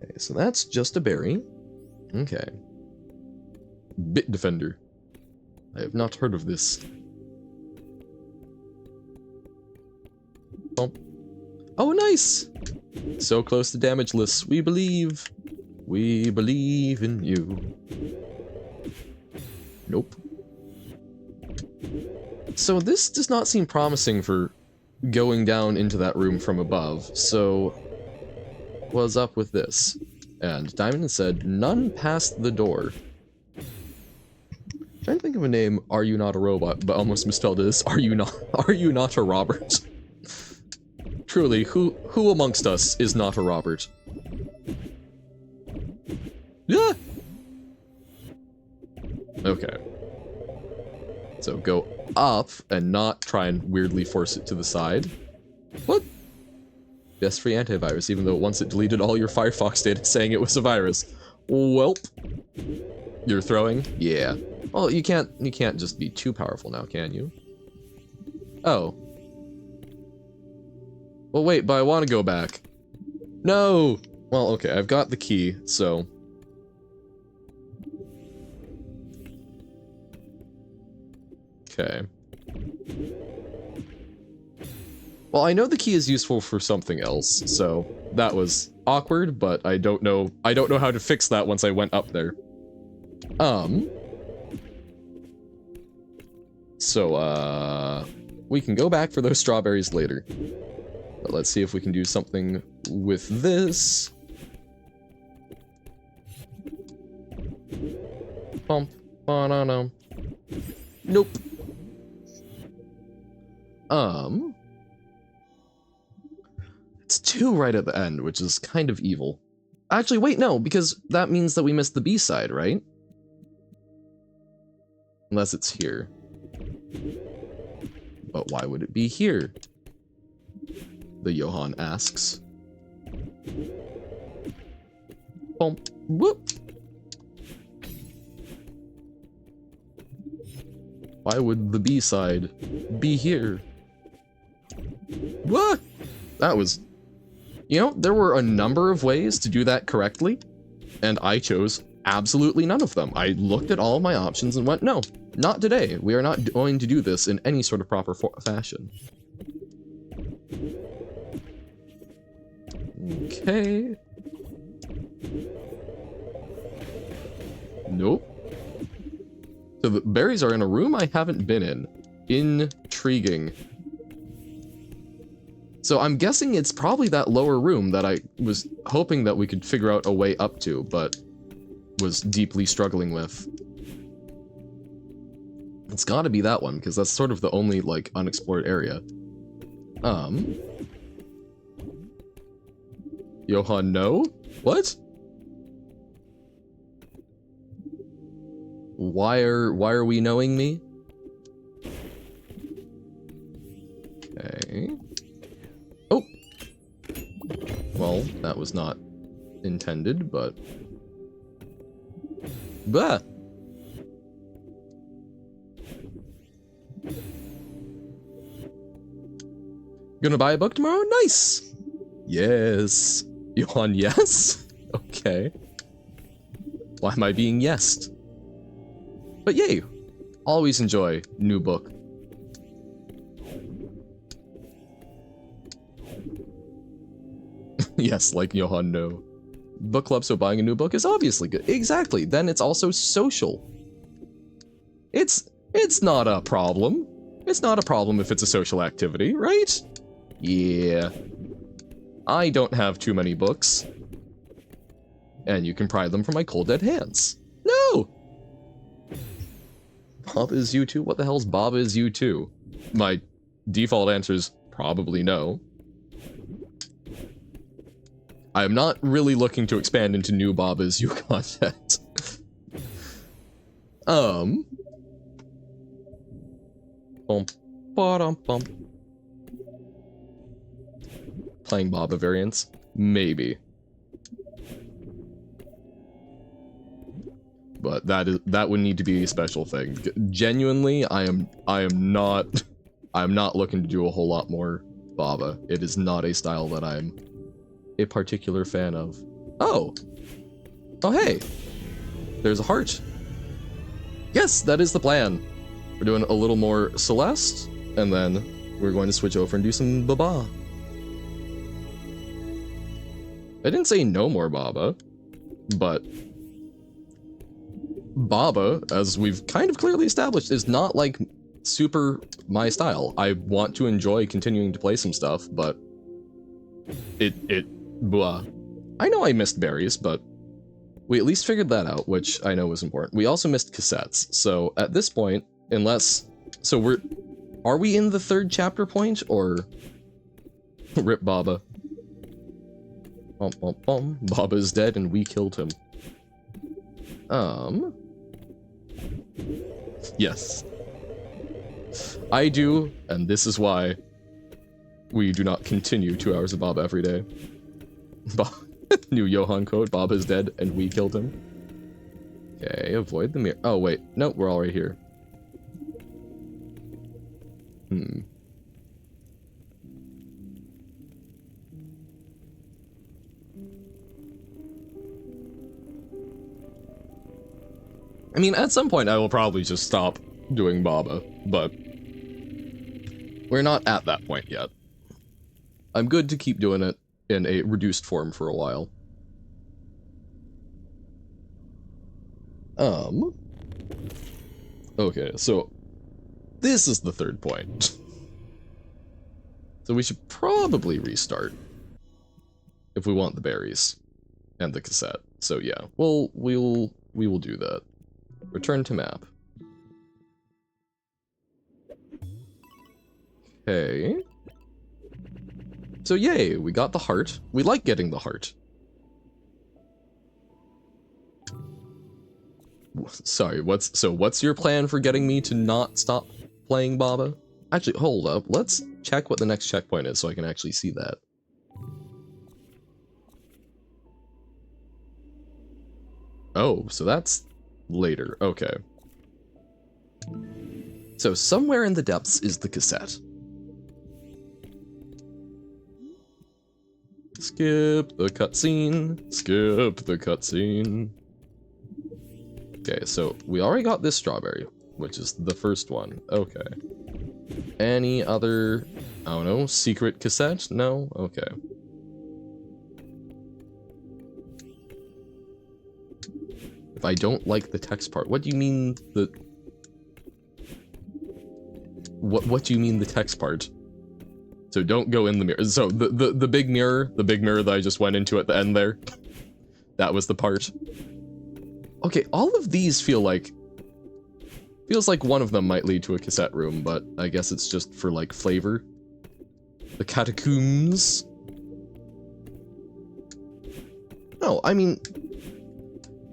Speaker 1: Okay, so that's just a berry. Okay. Bit Defender. I have not heard of this. Oh, nice! So close to damageless. We believe. We believe in you. Nope. So this does not seem promising for going down into that room from above, so what's up with this? And Diamond said, none past the door. Trying to think of a name, Are You Not a Robot, but almost misspelled it as, Are you not a Robert? Truly, who amongst us is not a Robert? Yeah! Okay. So go up and not try and weirdly force it to the side. What? Yes, free antivirus, even though once it deleted all your Firefox data saying it was a virus. Welp. You're throwing? Yeah. Well, you can't just be too powerful now, can you? Oh. Well, wait, but I want to go back. No! Well, okay, I've got the key, so... Okay. Well, I know the key is useful for something else, so that was awkward, but I don't know how to fix that once I went up there. So, we can go back for those strawberries later. But let's see if we can do something with this. Bump. Banana. Nope. It's 2 right at the end, which is kind of evil. Actually, wait, no, because that means that we missed the B-side, right? Unless it's here. But why would it be here? The Johann asks. Bump. Whoop. Why would the B-side be here? What? That was... You know, there were a number of ways to do that correctly, and I chose absolutely none of them. I looked at all of my options and went, no, not today. We are not going to do this in any sort of proper fashion. Okay. Nope. So the berries are in a room I haven't been in. Intriguing. So I'm guessing it's probably that lower room that I was hoping that we could figure out a way up to, but was deeply struggling with. It's gotta be that one, because that's sort of the only, like, unexplored area. Johann, no? What? Why are we knowing me? Okay. Oh! Well, that was not intended, but... Bah! Gonna buy a book tomorrow? Nice! Yes. Johann, yes? Okay. Why am I being yesed? But yay! Always enjoy new book. Yes, like Johann, no. Book club, so buying a new book is obviously good. Exactly, then it's also social. It's not a problem. It's not a problem if it's a social activity, right? Yeah. I don't have too many books. And you can pry them from my cold dead hands. No! Bob is you too? What the hell's Bob is you too? My default answer is probably no. I am not really looking to expand into new Bob is you content. Bum, ba-dum, bum. Playing Baba variants? Maybe. But that would need to be a special thing. Genuinely, I'm not looking to do a whole lot more Baba. It is not a style that I'm a particular fan of. Oh! Oh hey! There's a heart. Yes, that is the plan. We're doing a little more Celeste, and then we're going to switch over and do some Baba. I didn't say no more Baba, but Baba, as we've kind of clearly established, is not like super my style. I want to enjoy continuing to play some stuff, but blah. I know I missed berries, but we at least figured that out, which I know was important. We also missed cassettes, so at this point, are we in the 3rd chapter point, or rip Baba? Bum, bum, bum. Baba's dead and we killed him. Yes. I do, and this is why we do not continue 2 hours of Baba every day. New Johann code, Bob is dead, and we killed him. Okay, avoid the mirror. Oh, wait. Nope, we're all right here. I mean, at some point I will probably just stop doing Baba, but we're not at that point yet. I'm good to keep doing it in a reduced form for a while. Okay, so this is the third point. So we should probably restart if we want the berries and the cassette. So yeah, we will do that. Return to map. Okay. So yay, we got the heart. We like getting the heart. Sorry, what's your plan for getting me to not stop playing Baba? Actually, hold up. Let's check what the next checkpoint is so I can actually see that. Oh, so that's later. Okay. So somewhere in the depths is the cassette. Skip the cutscene. Skip the cutscene. Okay, so we already got this strawberry, which is the first one. Okay. Any other, I don't know, secret cassette? No? Okay. If I don't like the text part, what do you mean the... What do you mean the text part? So don't go in the mirror. So the big mirror that I just went into at the end there, that was the part. Okay, all of these feels like one of them might lead to a cassette room, but I guess it's just for like flavor. The catacombs. No, I mean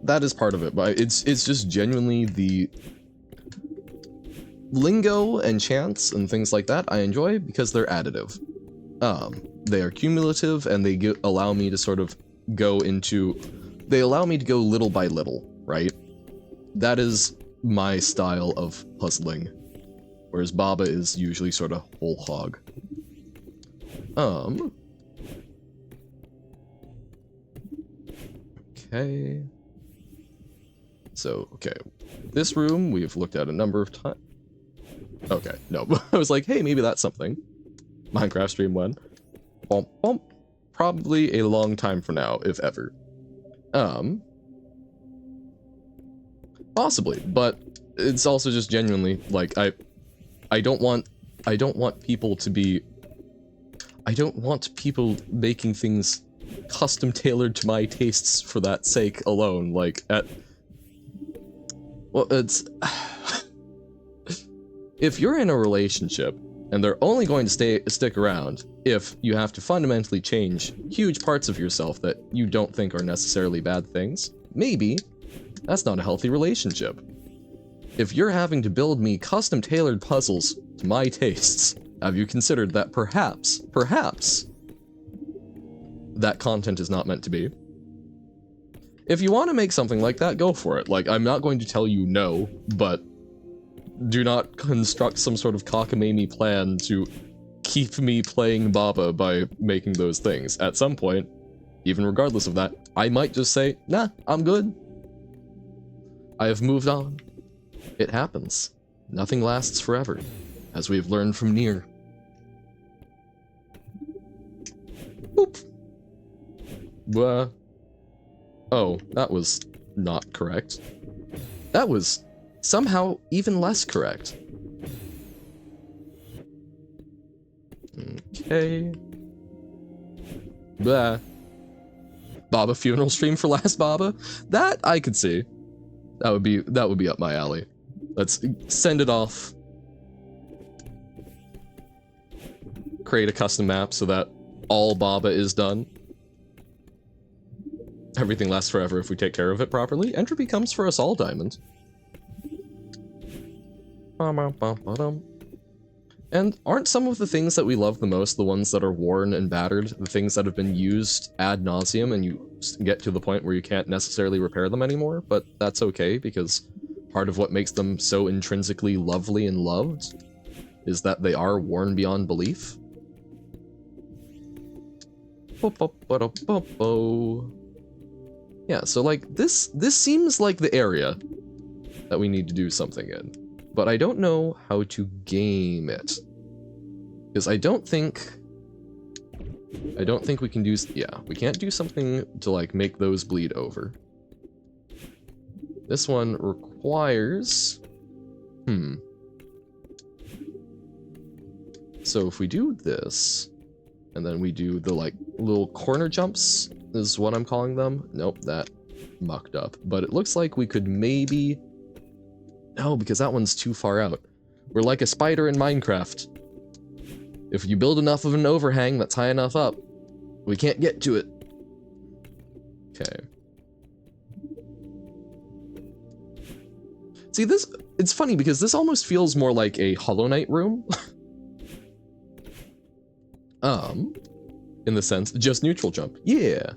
Speaker 1: that is part of it, but it's just genuinely the lingo and chants and things like that I enjoy because they're additive. They are cumulative and they allow me to sort of go into... They allow me to go little by little, right? That is my style of puzzling. Whereas Baba is usually sort of whole hog. Okay. So, okay. This room we've looked at a number of times. Okay, no. I was like, hey, maybe that's something. Minecraft stream when? Bump, bump. Probably a long time from now, if ever. Possibly, but it's also just genuinely, like, I don't want people to be... I don't want people making things custom tailored to my tastes for that sake alone, like, well, it's... If you're in a relationship, and they're only going to stick around if you have to fundamentally change huge parts of yourself that you don't think are necessarily bad things, maybe that's not a healthy relationship. If you're having to build me custom-tailored puzzles to my tastes, have you considered that perhaps, that content is not meant to be? If you want to make something like that, go for it. Like, I'm not going to tell you no, but do not construct some sort of cockamamie plan to keep me playing Baba by making those things. At some point, even regardless of that, I might just say, nah, I'm good. I have moved on. It happens. Nothing lasts forever, as we've learned from Nier. Boop. Oh, that was not correct. That was somehow even less correct. Okay. Blah. Baba funeral stream for last Baba? That I could see. That would be up my alley. Let's send it off. Create a custom map so that all Baba is done. Everything lasts forever if we take care of it properly. Entropy comes for us all, Diamond. And aren't some of the things that we love the most the ones that are worn and battered, the things that have been used ad nauseum and you get to the point where you can't necessarily repair them anymore? But that's okay, because part of what makes them so intrinsically lovely and loved is that they are worn beyond belief. Yeah, so like this seems like the area that we need to do something in. but I don't know how to game it. Because I don't think we can do, yeah, we can't do something to like make those bleed over. This one requires, so if we do this, and then we do the like little corner jumps, is what I'm calling them. Nope, that mucked up. But it looks like we could maybe, no, because that one's too far out. We're like a spider in Minecraft. If you build enough of an overhang that's high enough up, we can't get to it. Okay. See, this, it's funny because this almost feels more like a Hollow Knight room. In the sense, just neutral jump. Yeah.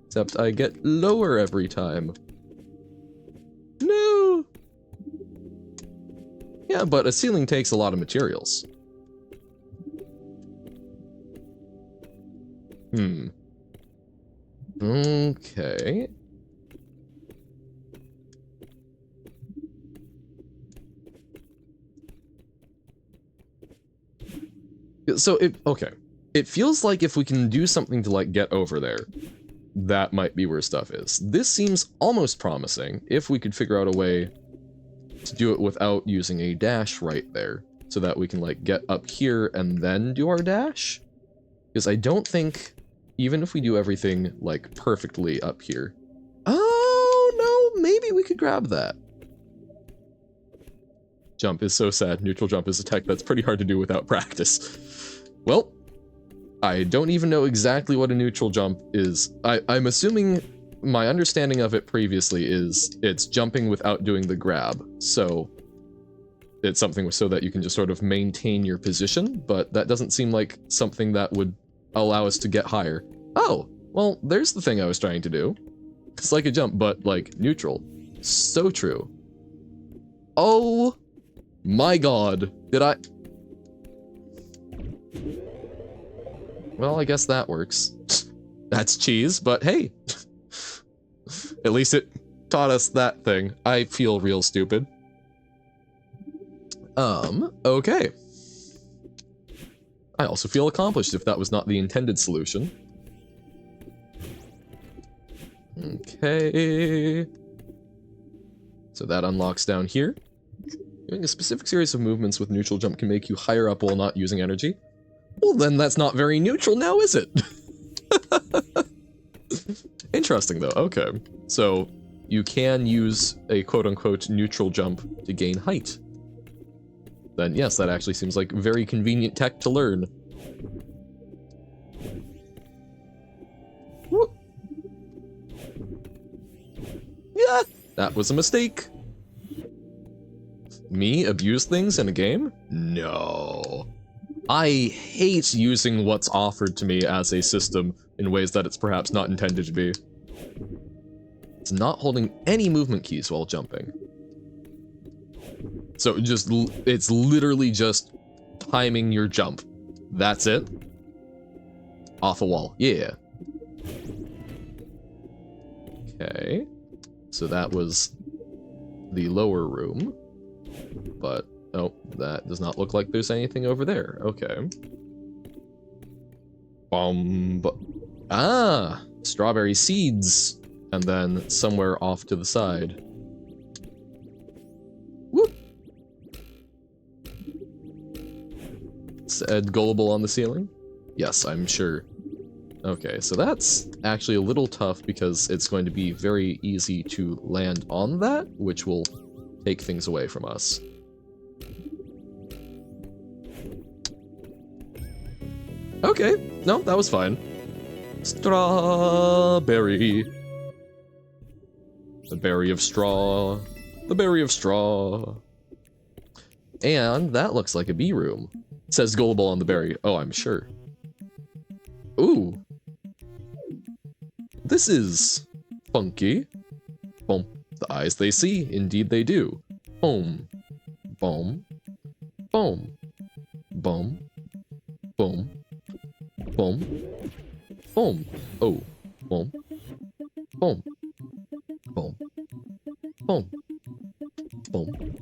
Speaker 1: Except I get lower every time. No! Yeah, but a ceiling takes a lot of materials. Okay. So it feels like if we can do something to like get over there, that might be where stuff is. This seems almost promising if we could figure out a way to do it without using a dash right there, so that we can like get up here and then do our dash. Because I don't think, even if we do everything like perfectly up here, oh no, maybe we could grab that. Jump is so sad. Neutral jump is a tech that's pretty hard to do without practice. Well, I don't even know exactly what a neutral jump is. I'm assuming my understanding of it previously is it's jumping without doing the grab. So it's something so that you can just sort of maintain your position, but that doesn't seem like something that would allow us to get higher. Oh, well, there's the thing I was trying to do. It's like a jump, but like neutral. So true. Oh my god, did I... Well, I guess that works. That's cheese, but hey. At least it taught us that thing. I feel real stupid. Okay. I also feel accomplished if that was not the intended solution. Okay. So that unlocks down here. Doing a specific series of movements with neutral jump can make you higher up while not using energy. Well, then that's not very neutral now, is it? Interesting, though. Okay. So you can use a quote-unquote neutral jump to gain height. Then yes, that actually seems like very convenient tech to learn. Whoop. Yeah, that was a mistake. Me abuse things in a game? No. I hate using what's offered to me as a system in ways that it's perhaps not intended to be. It's not holding any movement keys while jumping. So it's literally just timing your jump. That's it. Off a wall. Yeah. Okay. So that was the lower room. But, oh, that does not look like there's anything over there. Okay. Ah! Strawberry seeds! And then somewhere off to the side. Whoop! Said gullible on the ceiling? Yes, I'm sure. Okay, so that's actually a little tough because it's going to be very easy to land on that, which will take things away from us. Okay, no, that was fine. Strawberry. The berry of straw. The berry of straw. And that looks like a bee room. It says gullible on the berry. Oh, I'm sure. Ooh. This is funky. Boom. The eyes they see, indeed they do. Boom. Boom. Boom. Boom. Boom. Boom. Boom. Oh. Boom. Boom. Boom. Boom. Boom.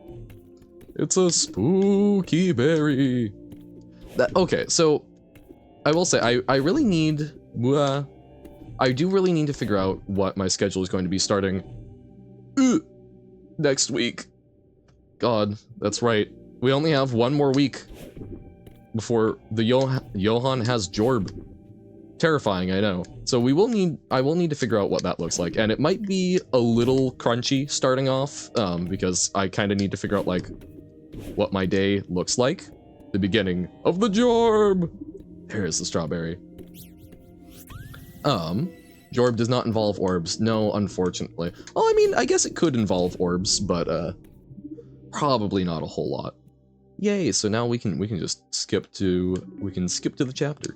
Speaker 1: It's a spooky berry. Okay, so I will say I really need I do really need to figure out what my schedule is going to be starting next week. God, that's right. We only have one more week before the Johann has Jorb. Terrifying, I know. So I will need to figure out what that looks like, and it might be a little crunchy starting off, because I kind of need to figure out like what my day looks like. The beginning of the Jorb. There's the strawberry. Jorb does not involve orbs. No, unfortunately. Oh, I mean, I guess it could involve orbs, but probably not a whole lot. Yay! So now we can just skip to the chapter.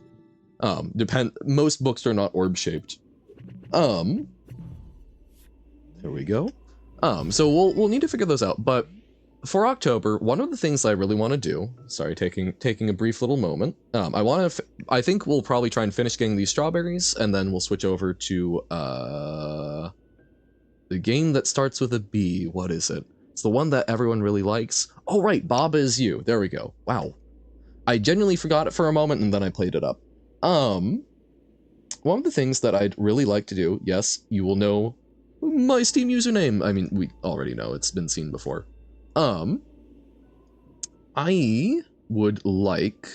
Speaker 1: Most books are not orb shaped. There we go. So we'll need to figure those out, but for October, one of the things I really want to do, sorry, taking a brief little moment, I think we'll probably try and finish getting these strawberries, and then we'll switch over to, the game that starts with a B. What is it? It's the one that everyone really likes. Oh, right, Baba Is You. There we go. Wow. I genuinely forgot it for a moment, and then I played it up. One of the things that I'd really like to do, yes, you will know my Steam username. I mean, we already know, it's been seen before. I would like...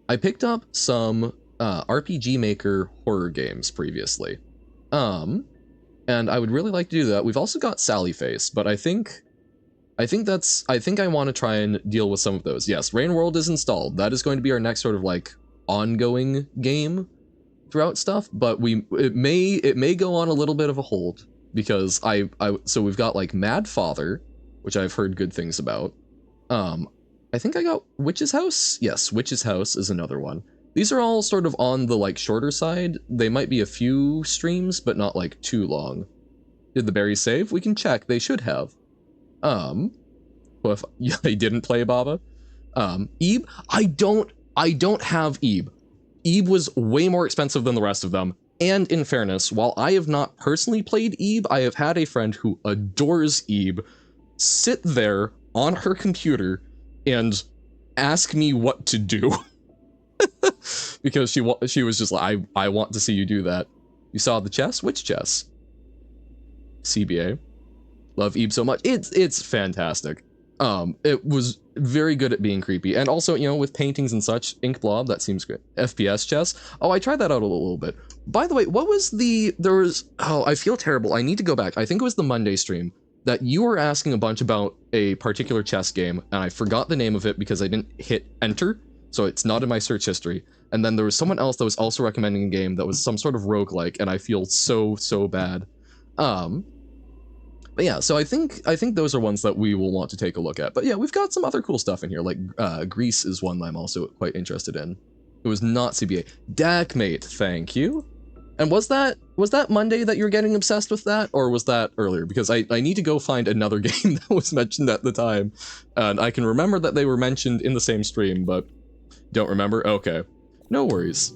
Speaker 1: I picked up some RPG Maker horror games previously. And I would really like to do that. We've also got Sally Face, but I think I want to try and deal with some of those. Yes, Rain World is installed. That is going to be our next sort of like ongoing game throughout stuff, but it may go on a little bit of a hold because so we've got like Mad Father, which I've heard good things about. I think I got Witch's House. Yes, Witch's House is another one. These are all sort of on the like shorter side. They might be a few streams, but not like too long. Did the berries save? We can check. They should have. Well, if yeah, I didn't play Baba. Ebe, I don't have Ebe. Ebe was way more expensive than the rest of them. And in fairness, while I have not personally played Ebe, I have had a friend who adores Ebe sit there on her computer and ask me what to do. Because she was just like, I want to see you do that. You saw the chess? Which chess? CBA. Love Ebe so much. It's fantastic. It was very good at being creepy, and also, you know, with paintings and such, Ink Blob, that seems great. FPS chess. Oh, I tried that out a little bit. By the way, what was oh, I feel terrible. I need to go back. I think it was the Monday stream that you were asking a bunch about a particular chess game, and I forgot the name of it because I didn't hit enter, so it's not in my search history. And then there was someone else that was also recommending a game that was some sort of roguelike, and I feel so bad. But yeah, so I think those are ones that we will want to take a look at. But yeah, we've got some other cool stuff in here, like Greece is one that I'm also quite interested in. It was not CBA. Dakmate, thank you. And was that Monday that you're getting obsessed with that, or was that earlier? Because I need to go find another game that was mentioned at the time. And I can remember that they were mentioned in the same stream, but don't remember? Okay. No worries.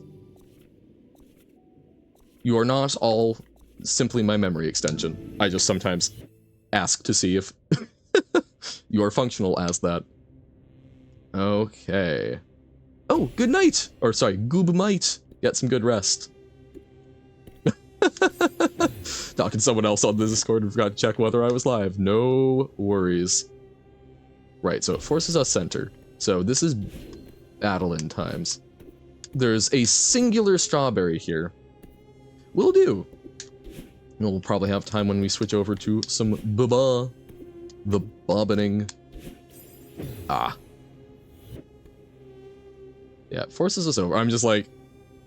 Speaker 1: You are not all simply my memory extension. I just sometimes ask to see if you are functional as that. Okay. Oh, good night! Or sorry, goob might. Get some good rest. Talking to someone else on the Discord and forgot to check whether I was live. No worries. Right, so it forces us center. So this is Adeline times. There's a singular strawberry here. Will do. And we'll probably have time when we switch over to some baba. The bobbining. Ah. Yeah, it forces us over. I'm just like,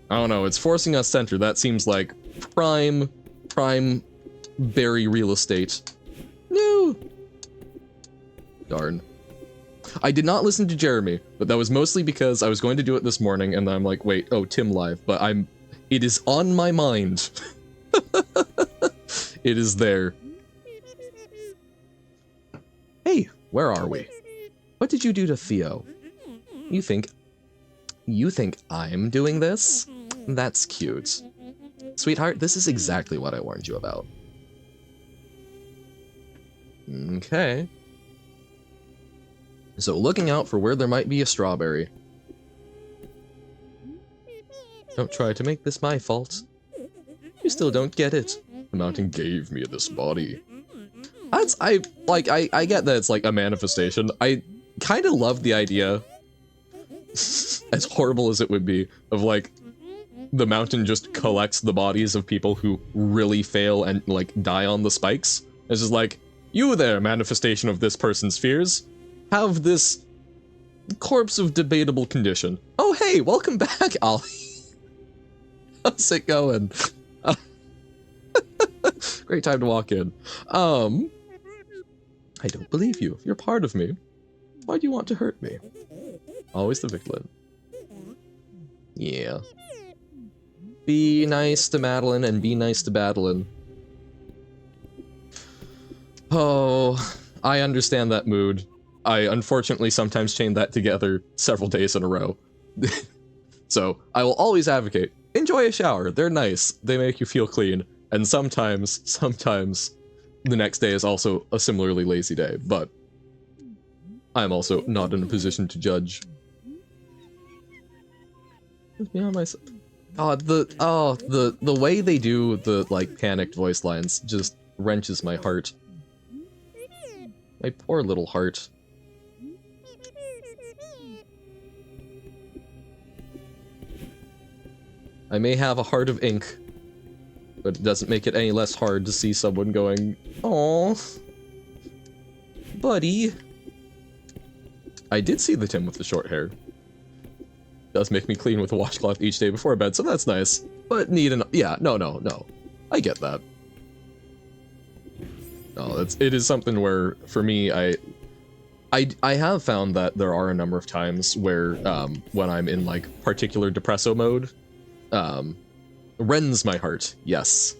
Speaker 1: I don't know, it's forcing us center. That seems like prime berry real estate. No! Darn. I did not listen to Jeremy, but that was mostly because I was going to do it this morning, and then I'm like, wait, oh, Tim live, but it is on my mind. It is there. Hey, where are we? What did you do to Theo? You think I'm doing this? That's cute. Sweetheart, this is exactly what I warned you about. Okay. So looking out for where there might be a strawberry. Don't try to make this my fault. You still don't get it. The mountain gave me this body. I get that it's like a manifestation. I kind of love the idea, as horrible as it would be, of like, the mountain just collects the bodies of people who really fail and like die on the spikes. It's just like, you there, manifestation of this person's fears, have this corpse of debatable condition. Oh hey, welcome back, Ollie. How's it going? Great time to walk in. I don't believe you. You're part of me. Why do you want to hurt me? Always the victim. Yeah. Be nice to Madeline and be nice to Madeline. Oh, I understand that mood. I unfortunately sometimes chain that together several days in a row. So, I will always advocate, enjoy a shower, they're nice, they make you feel clean, and sometimes, the next day is also a similarly lazy day, but I'm also not in a position to judge. Yeah, myself. God, the way they do the, like, panicked voice lines just wrenches my heart. My poor little heart. I may have a heart of ink, but it doesn't make it any less hard to see someone going, "Aww, buddy." I did see the Tim with the short hair. Does make me clean with a washcloth each day before bed, so that's nice. But yeah, no. I get that. No, it is something where, for me, I have found that there are a number of times where, when I'm in, like, particular depresso mode, rends my heart, yes.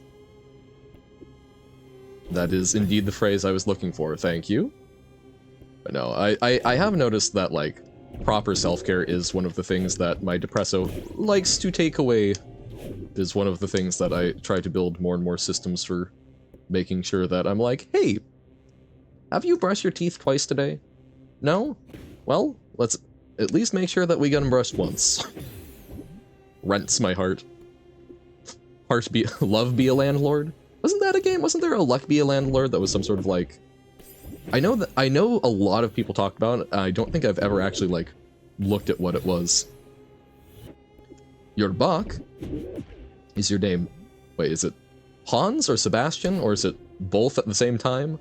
Speaker 1: That is indeed the phrase I was looking for, thank you. But no, I have noticed that, like, proper self-care is one of the things that my depresso likes to take away. It is one of the things that I try to build more and more systems for making sure that I'm like, hey, have you brushed your teeth twice today? No? Well, let's at least make sure that we get them brushed once. Rents my heart. Love be a landlord? Wasn't that a game? Wasn't there a Luck be a landlord that was some sort of like... I know a lot of people talk about it. I don't think I've ever actually like looked at what it was. Your Bach is your name. Wait, is it Hans or Sebastian, or is it both at the same time?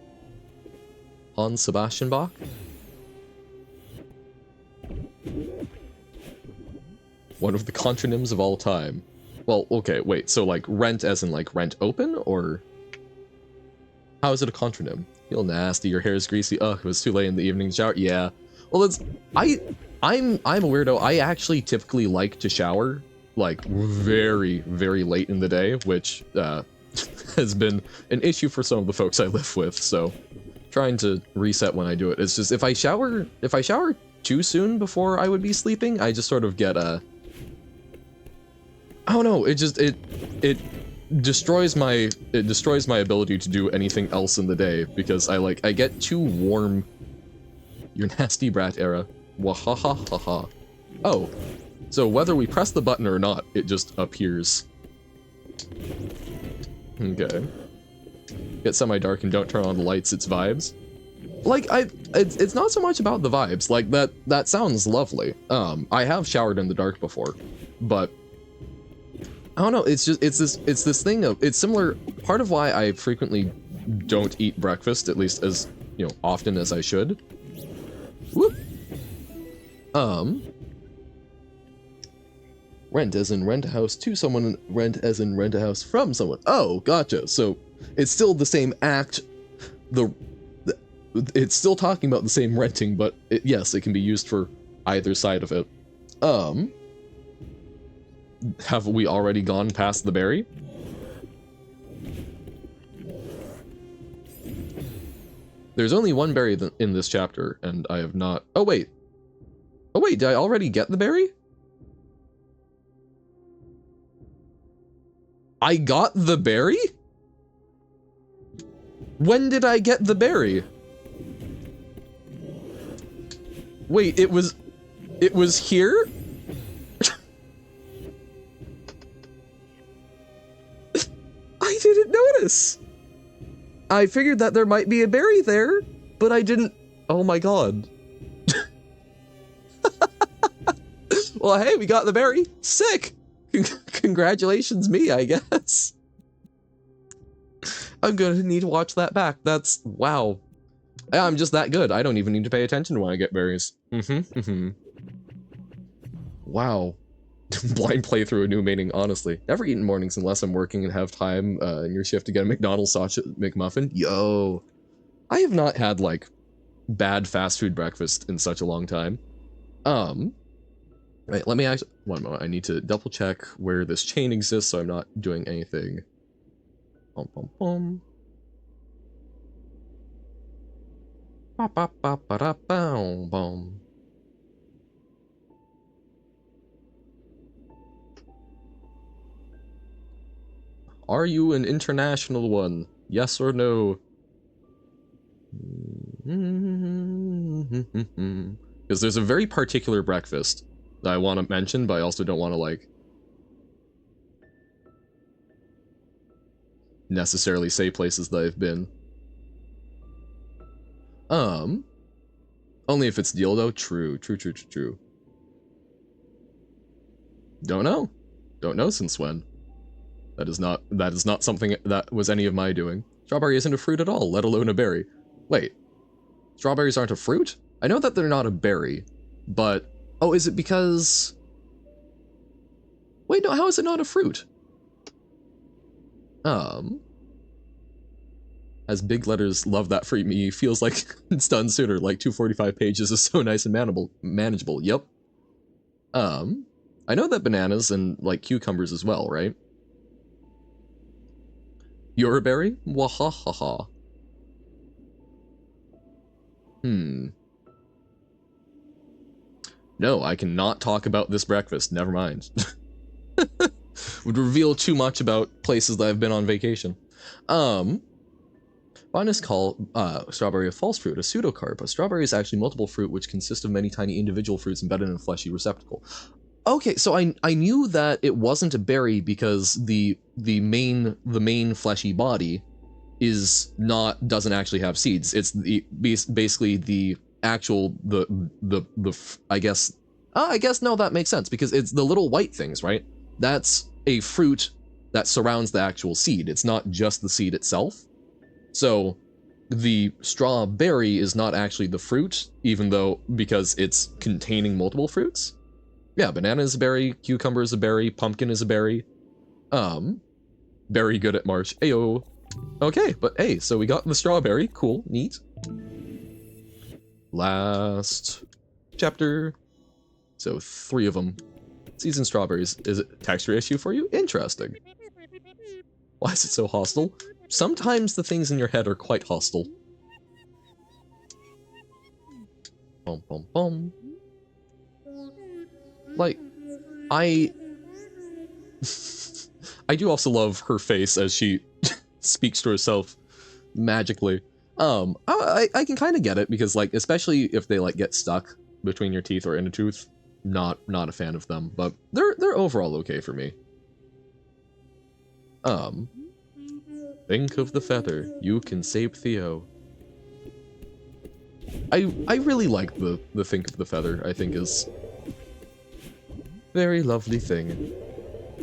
Speaker 1: Hans Sebastian Bach? One of the contronyms of all time. Well, okay, wait, so like rent as in like rent open, or how is it a contronym? Feel nasty, your hair is greasy, ugh, it was too late in the evening shower. Yeah. Well, I'm a weirdo. I actually typically like to shower like very, very late in the day, which has been an issue for some of the folks I live with, so trying to reset when I do it. It's just if I shower too soon before I would be sleeping, I just sort of get a I don't know, it destroys my ability to do anything else in the day, because I get too warm. Your nasty brat era. Wahahahaha. Oh, so whether we press the button or not, it just appears. Okay. Get semi-dark and don't turn on the lights, it's vibes. Like, it's not so much about the vibes, like, that sounds lovely. I have showered in the dark before, but I don't know, it's this thing of, it's similar, part of why I frequently don't eat breakfast, at least as, you know, often as I should. Whoop. Rent as in rent a house to someone, rent as in rent a house from someone. Oh, gotcha. So it's still the same act. It's still talking about the same renting, but yes, it can be used for either side of it. Have we already gone past the berry? There's only one berry in this chapter, and I have not... Oh, wait. Oh, wait, did I already get the berry? I got the berry? When did I get the berry? Wait, it was here? I didn't notice. I figured that there might be a berry there, but I didn't. Oh my god. Well, hey, we got the berry. Sick. Congratulations me, I guess. I'm gonna need to watch that back. That's, wow. I'm just that good. I don't even need to pay attention when I get berries. Wow. Blind playthrough a new meaning, honestly. Never eaten mornings unless I'm working and have time in your shift to get a McDonald's sausage McMuffin. Yo. I have not had, like, bad fast food breakfast in such a long time. Right, let me actually, one moment, I need to double check where this chain exists so I'm not doing anything. Bum bum bum. Ba ba ba ba da bow bum. Are you an international one? Yes or no? Because there's a very particular breakfast that I want to mention, but I also don't want to, like, necessarily say places that I've been. Only if it's dildo. True. Don't know. Don't know since when. That is not something that was any of my doing. Strawberry isn't a fruit at all, let alone a berry. Wait. Strawberries aren't a fruit? I know that they're not a berry, but... Oh, is it because... Wait, no, how is it not a fruit? As big letters love that for me, feels like it's done sooner, like 245 pages is so nice and manageable, yep. I know that bananas and, like, cucumbers as well, right? You're a berry? Wahahaha. No, I cannot talk about this breakfast, never mind. Would reveal too much about places that I've been on vacation. Botanists call strawberry a false fruit, a pseudocarp. A strawberry is actually multiple fruit which consist of many tiny individual fruits embedded in a fleshy receptacle. Okay, so I knew that it wasn't a berry because the main fleshy body doesn't actually have seeds. It's basically the actual I guess no, that makes sense because it's the little white things, right? That's a fruit that surrounds the actual seed. It's not just the seed itself. So the strawberry is not actually the fruit, even though because it's containing multiple fruits. Yeah, banana is a berry, cucumber is a berry, pumpkin is a berry. Very good at March. Ayo. Okay, but hey, so we got the strawberry. Cool, neat. Last chapter. So 3 of them. Seasoned strawberries. Is it a texture issue for you? Interesting. Why is it so hostile? Sometimes the things in your head are quite hostile. Bum bum bum. Like, I do also love her face as she speaks to herself magically. I can kind of get it because, like, especially if they, like, get stuck between your teeth or in a tooth, not a fan of them, but they're overall okay for me. Think of the feather, you can save Theo. I really like the think of the feather, I think is very lovely thing.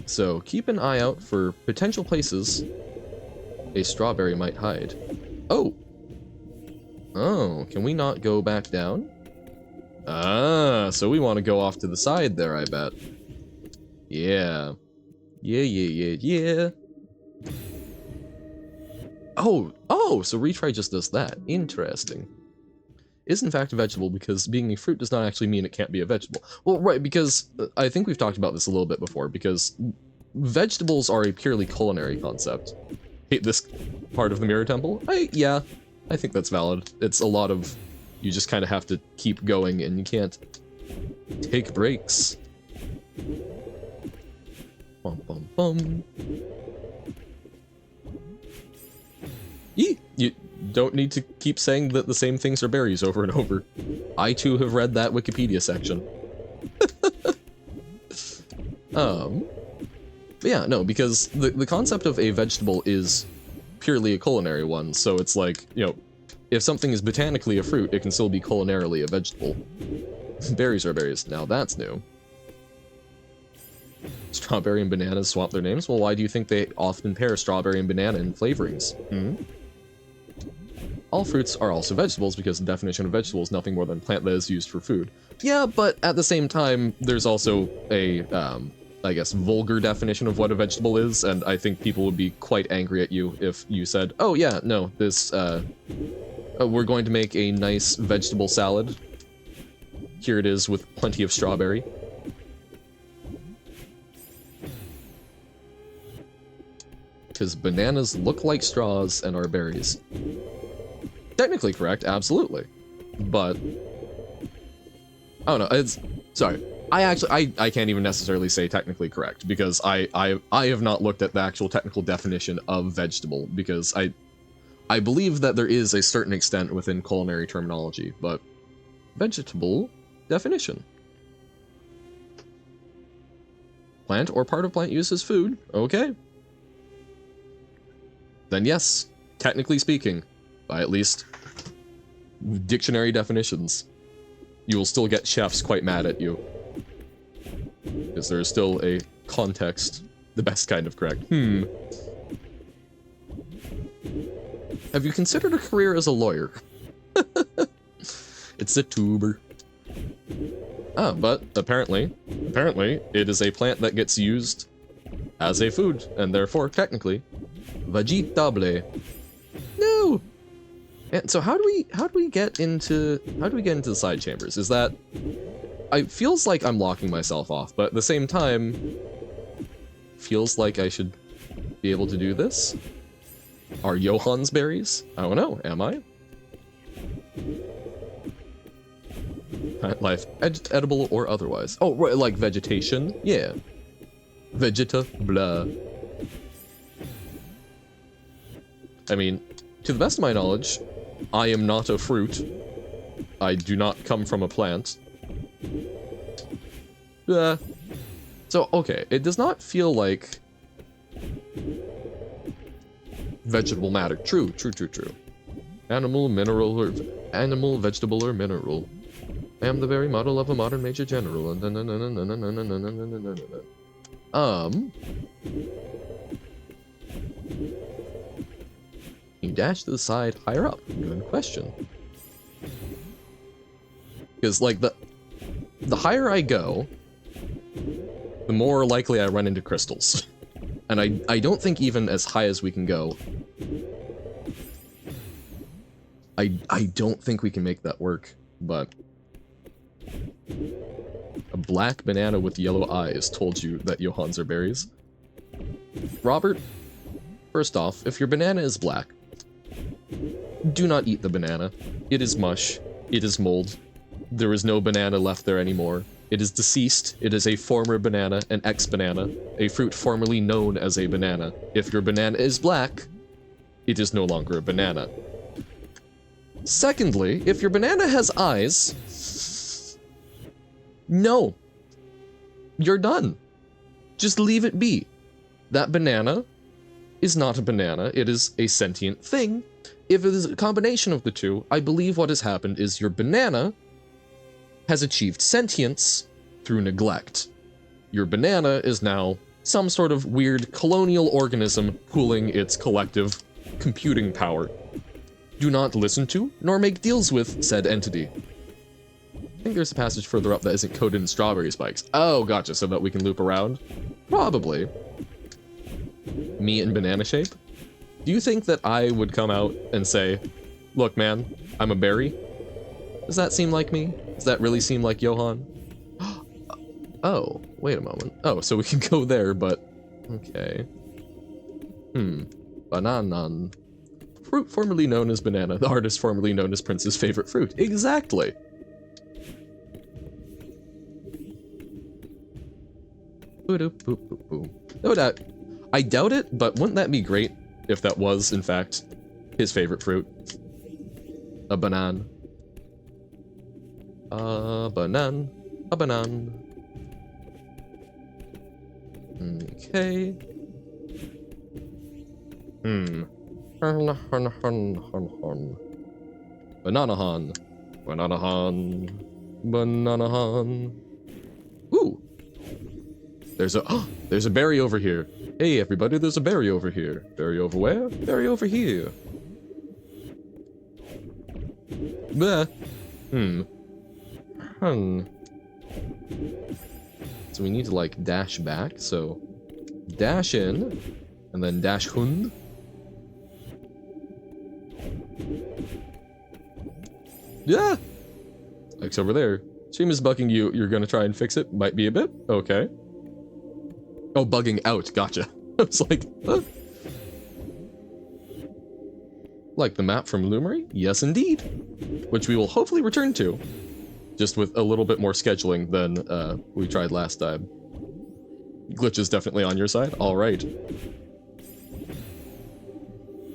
Speaker 1: So keep an eye out for potential places a strawberry might hide. Oh! Oh, can we not go back down? Ah, so we want to go off to the side there, I bet. Yeah. Yeah. Oh, so retry just does that. Interesting. Is in fact a vegetable because being a fruit does not actually mean it can't be a vegetable. Well, right, because I think we've talked about this a little bit before, because vegetables are a purely culinary concept. Hate this part of the Mirror Temple? Yeah, I think that's valid. It's a lot of, you just kind of have to keep going and you can't take breaks. Bum bum bum. don't need to keep saying that the same things are berries over and over. I too have read that Wikipedia section. But yeah, no, because the concept of a vegetable is purely a culinary one, so it's like, you know, if something is botanically a fruit, it can still be culinarily a vegetable. Berries are berries. Now that's new. Strawberry and bananas swap their names? Well, why do you think they often pair strawberry and banana in flavorings? All fruits are also vegetables because the definition of vegetable is nothing more than plant that is used for food. Yeah, but at the same time, there's also a, I guess, vulgar definition of what a vegetable is, and I think people would be quite angry at you if you said, oh yeah, no, this, we're going to make a nice vegetable salad. Here it is with plenty of strawberry. Because bananas look like straws and are berries. Technically correct, absolutely. But, oh no, it's, sorry. I can't even necessarily say technically correct, because I have not looked at the actual technical definition of vegetable, because I believe that there is a certain extent within culinary terminology, but vegetable definition. Plant or part of plant used as food, okay. Then yes, technically speaking, by at least dictionary definitions, you will still get chefs quite mad at you. Because there is still a context, the best kind of correct. Have you considered a career as a lawyer? It's a tuber. Ah, but apparently it is a plant that gets used as a food, and therefore, technically, vegetable. No! And so how do we get into the side chambers? Is that, it feels like I'm locking myself off, but at the same time, feels like I should be able to do this? Are Johan's berries? I don't know, am I? Plant life, edible or otherwise. Oh, right, like vegetation? Yeah. Vegeta, blah. I mean, to the best of my knowledge, I am not a fruit. I do not come from a plant. So, okay, it does not feel like vegetable matter. True. Animal, mineral, or animal, vegetable, or mineral. I am the very model of a modern major general. You dash to the side higher up. Good question. Because, like, the higher I go, the more likely I run into crystals. And I don't think even as high as we can go, I don't think we can make that work, but a black banana with yellow eyes told you that Johans are berries. Robert, first off, if your banana is black, do not eat the banana. It is mush. It is mold. There is no banana left there anymore. It is deceased. It is a former banana, an ex-banana, a fruit formerly known as a banana. If your banana is black, it is no longer a banana. Secondly, if your banana has eyes, no. You're done. Just leave it be. That banana is not a banana. It is a sentient thing. If it is a combination of the two, I believe what has happened is your banana has achieved sentience through neglect. Your banana is now some sort of weird colonial organism pooling its collective computing power. Do not listen to, nor make deals with said entity. I think there's a passage further up that isn't coded in strawberry spikes. Oh, gotcha, so that we can loop around? Probably. Me in banana shape? Do you think that I would come out and say, look man, I'm a berry? Does that seem like me? Does that really seem like Johan? Oh, wait a moment. Oh, so we can go there, but... Okay. Bananan. Fruit formerly known as banana. The artist formerly known as Prince's favorite fruit. Exactly. No doubt. I doubt it, but wouldn't that be great if that was, in fact, his favorite fruit? A banan. A banan. A banan. Okay. Bananahan. Bananahan. Bananahan. Ooh. There's a berry over here. Hey everybody, there's a berry over here. Berry over where? Berry over here. Bleh. So we need to like dash back, so dash in, and then dash hund. Yeah! Like over there. Stream is bugging you, you're gonna try and fix it? Might be a bit? Okay. Oh, bugging out, gotcha. I was like, huh? Like the map from Lumery? Yes indeed. Which we will hopefully return to. Just with a little bit more scheduling than we tried last time. Glitch is definitely on your side? Alright.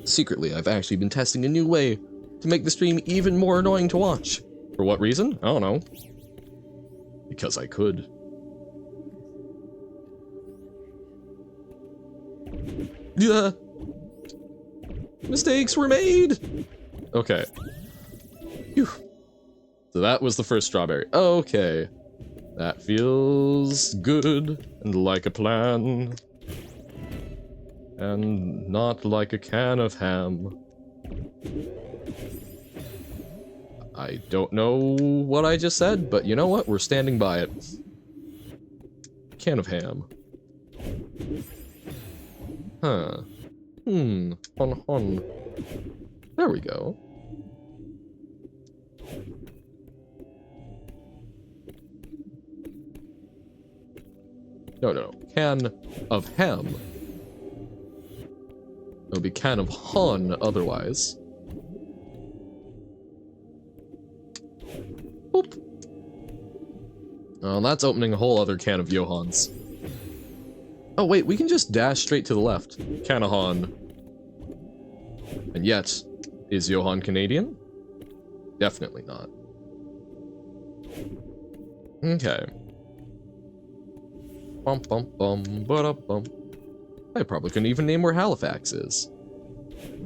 Speaker 1: Secretly, I've actually been testing a new way to make the stream even more annoying to watch. For what reason? I don't know. Because I could. Yeah. Mistakes were made! Okay. Phew. So that was the first strawberry. Okay. That feels good and like a plan. And not like a can of ham. I don't know what I just said, but you know what? We're standing by it. Can of ham. Huh. Hon. There we go. No. Can of ham. It would be can of hon otherwise. Boop. Oh, that's opening a whole other can of Johans. Oh wait, we can just dash straight to the left. Can of hon. And yet, is Johan Canadian? Definitely not. Okay. Bum bum bum ba-da-bum. I probably couldn't even name where Halifax is.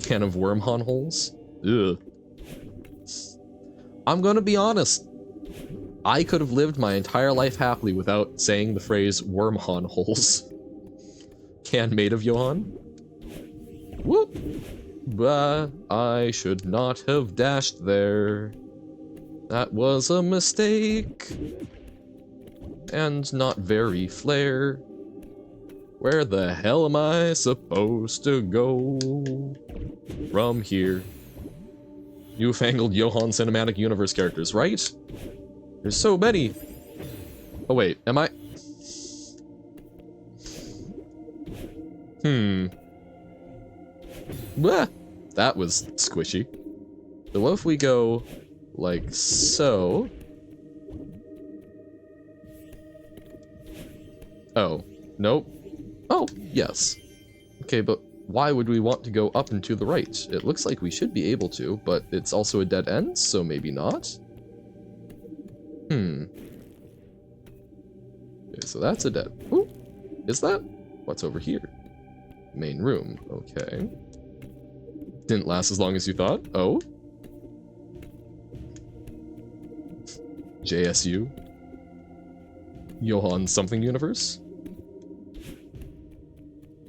Speaker 1: Can of wormhon holes? Ugh. I'm gonna be honest. I could have lived my entire life happily without saying the phrase wormhon holes. Can made of Johan? Whoop! But I should not have dashed there. That was a mistake. And not very flare. Where the hell am I supposed to go from here? Newfangled Johan Cinematic Universe characters, right? There's so many. Oh wait, am I? Blah, that was squishy. So what if we go like so? Oh, nope. Oh, yes. Okay, but why would we want to go up and to the right? It looks like we should be able to, but it's also a dead end, so maybe not. Okay, so that's a dead... Ooh, is that? What's over here? Main room, okay. Didn't last as long as you thought? Oh? JSU? Johan something universe?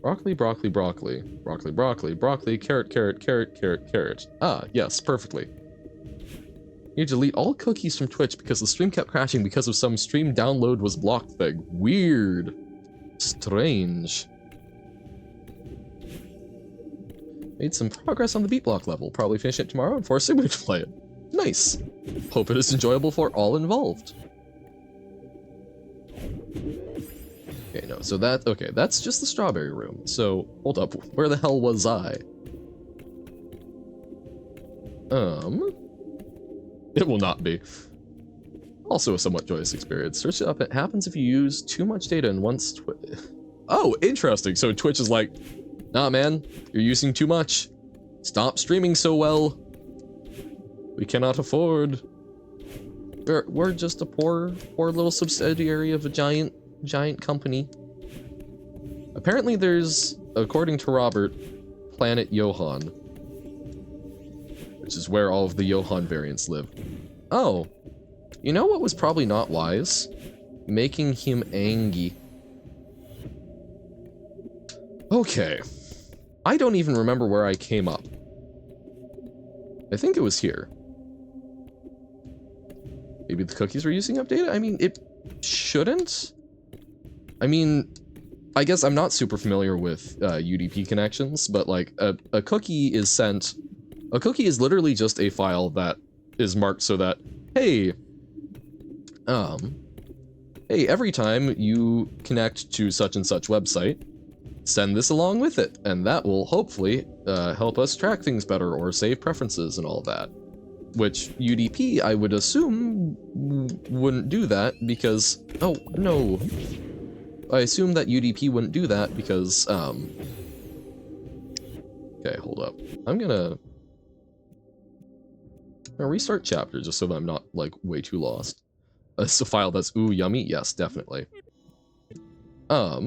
Speaker 1: Broccoli, broccoli, broccoli. Broccoli, broccoli, broccoli, carrot, carrot, carrot, carrot, carrot. Ah, yes, perfectly. You delete all cookies from Twitch because the stream kept crashing because of some stream download was blocked thing. Weird. Strange. Made some progress on the beat block level. Probably finish it tomorrow and force Sigmund to play it. Nice. Hope it is enjoyable for all involved. Okay, no, so that, okay, that's just the strawberry room. So, hold up, where the hell was I? It will not be. Also a somewhat joyous experience. Search it up, it happens if you use too much data in once Oh, interesting, so Twitch is like, nah man, you're using too much. Stop streaming so well. We cannot afford. We're just a poor little subsidiary of a giant company. Apparently there's, according to Robert, Planet Johan, which is where all of the Johan variants live. Oh, you know what was probably not wise? Making him angry. Okay. I don't even remember where I came up. I think it was here. Maybe the cookies were using updated? I mean, it shouldn't. I mean, I guess I'm not super familiar with UDP connections, but like a cookie is sent. A cookie is literally just a file that is marked so that, hey, hey, every time you connect to such and such website, send this along with it, and that will hopefully help us track things better or save preferences and all that. Which UDP, I would assume, wouldn't do that because... Oh, no. I assume that UDP wouldn't do that because, Okay, hold up. I'm gonna restart chapter just so that I'm not, like, way too lost. It's a file that's, ooh, yummy? Yes, definitely. But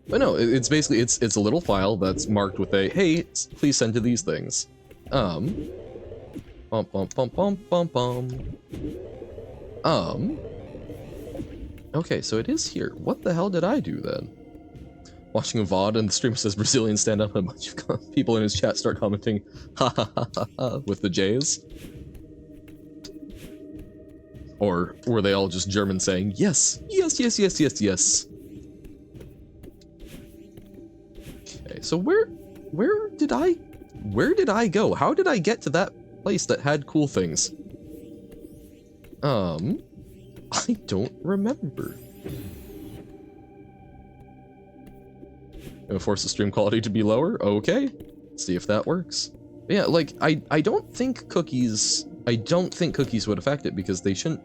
Speaker 1: no, it's basically, it's a little file that's marked with a, hey, please send to these things. Okay, so it is here. What the hell did I do then? Watching a VOD and the streamer says Brazilian stand up and a bunch of people in his chat start commenting, ha ha ha ha ha, with the J's. Or were they all just German saying, yes, yes, yes, yes, yes, yes. Okay, so where did I go? How did I get to that place that had cool things? I don't remember. Gonna force the stream quality to be lower? Okay. See if that works. But yeah, like, I don't think cookies would affect it because they shouldn't.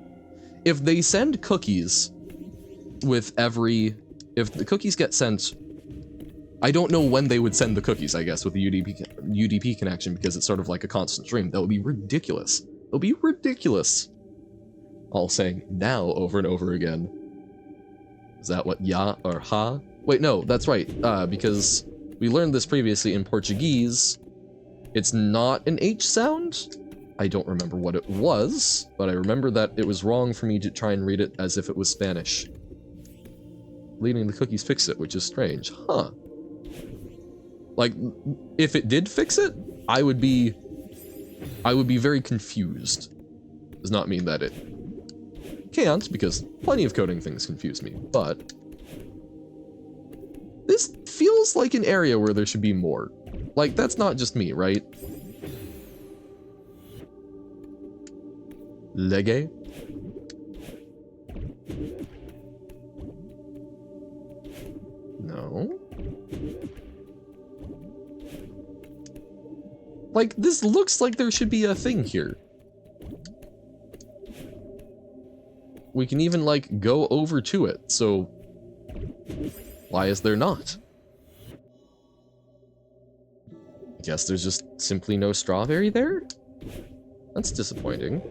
Speaker 1: If they send cookies with if the cookies get sent, I don't know when they would send the cookies, I guess, with the UDP connection because it's sort of like a constant stream. That would be ridiculous. It would be ridiculous. All saying now over and over again. Is that what ya or ha? Wait, no, that's right, because we learned this previously in Portuguese. It's not an H sound. I don't remember what it was, but I remember that it was wrong for me to try and read it as if it was Spanish. Leaving the cookies fix it, which is strange. Huh. Like, if it did fix it, I would be very confused. Does not mean that it can't, because plenty of coding things confuse me, but this feels like an area where there should be more. Like, that's not just me, right? Lege? No. Like, this looks like there should be a thing here. We can even, like, go over to it, so why is there not? I guess there's just simply no strawberry there? That's disappointing.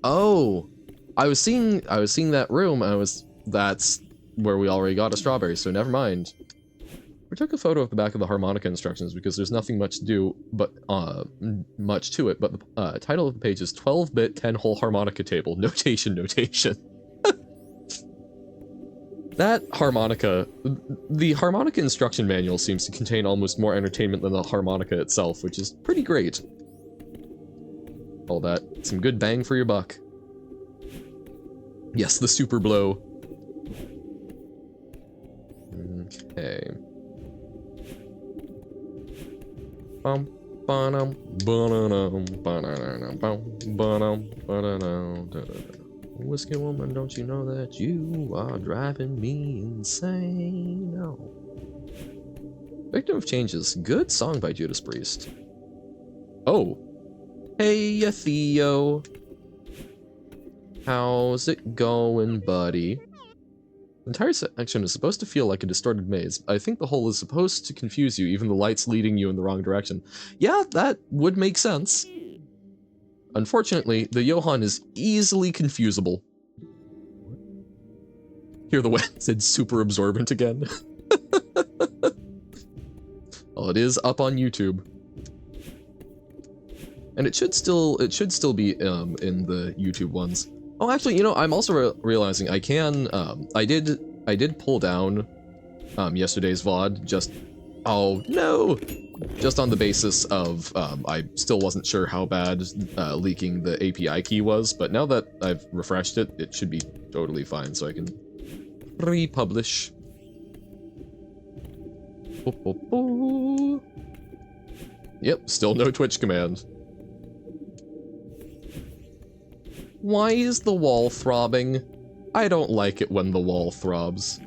Speaker 1: Oh, I was seeing that room, that's where we already got a strawberry, so never mind. We took a photo of the back of the harmonica instructions because there's nothing much to do, but much to it, but the title of the page is 12-bit 10-hole harmonica table, notation. That harmonica, the harmonica instruction manual seems to contain almost more entertainment than the harmonica itself, which is pretty great. All that, some good bang for your buck. Yes, the super blow. Okay. Whiskey woman, don't you know that you are driving me insane? No. Victim of Changes. Good song by Judas Priest. Oh. Hey, Theo. How's it going, buddy? The entire section is supposed to feel like a distorted maze. I think the whole is supposed to confuse you, even the lights leading you in the wrong direction. Yeah, that would make sense. Unfortunately, the Johann is easily confusable. Here the wet said super absorbent again. Well, it is up on YouTube. And it should still be in the YouTube ones. Oh, actually, you know, I'm also realizing I can I did pull down yesterday's VOD just just on the basis of I still wasn't sure how bad leaking the API key was, but now that I've refreshed it, it should be totally fine, so I can republish. Yep, still no Twitch command. Why is the wall throbbing? I don't like it when the wall throbs.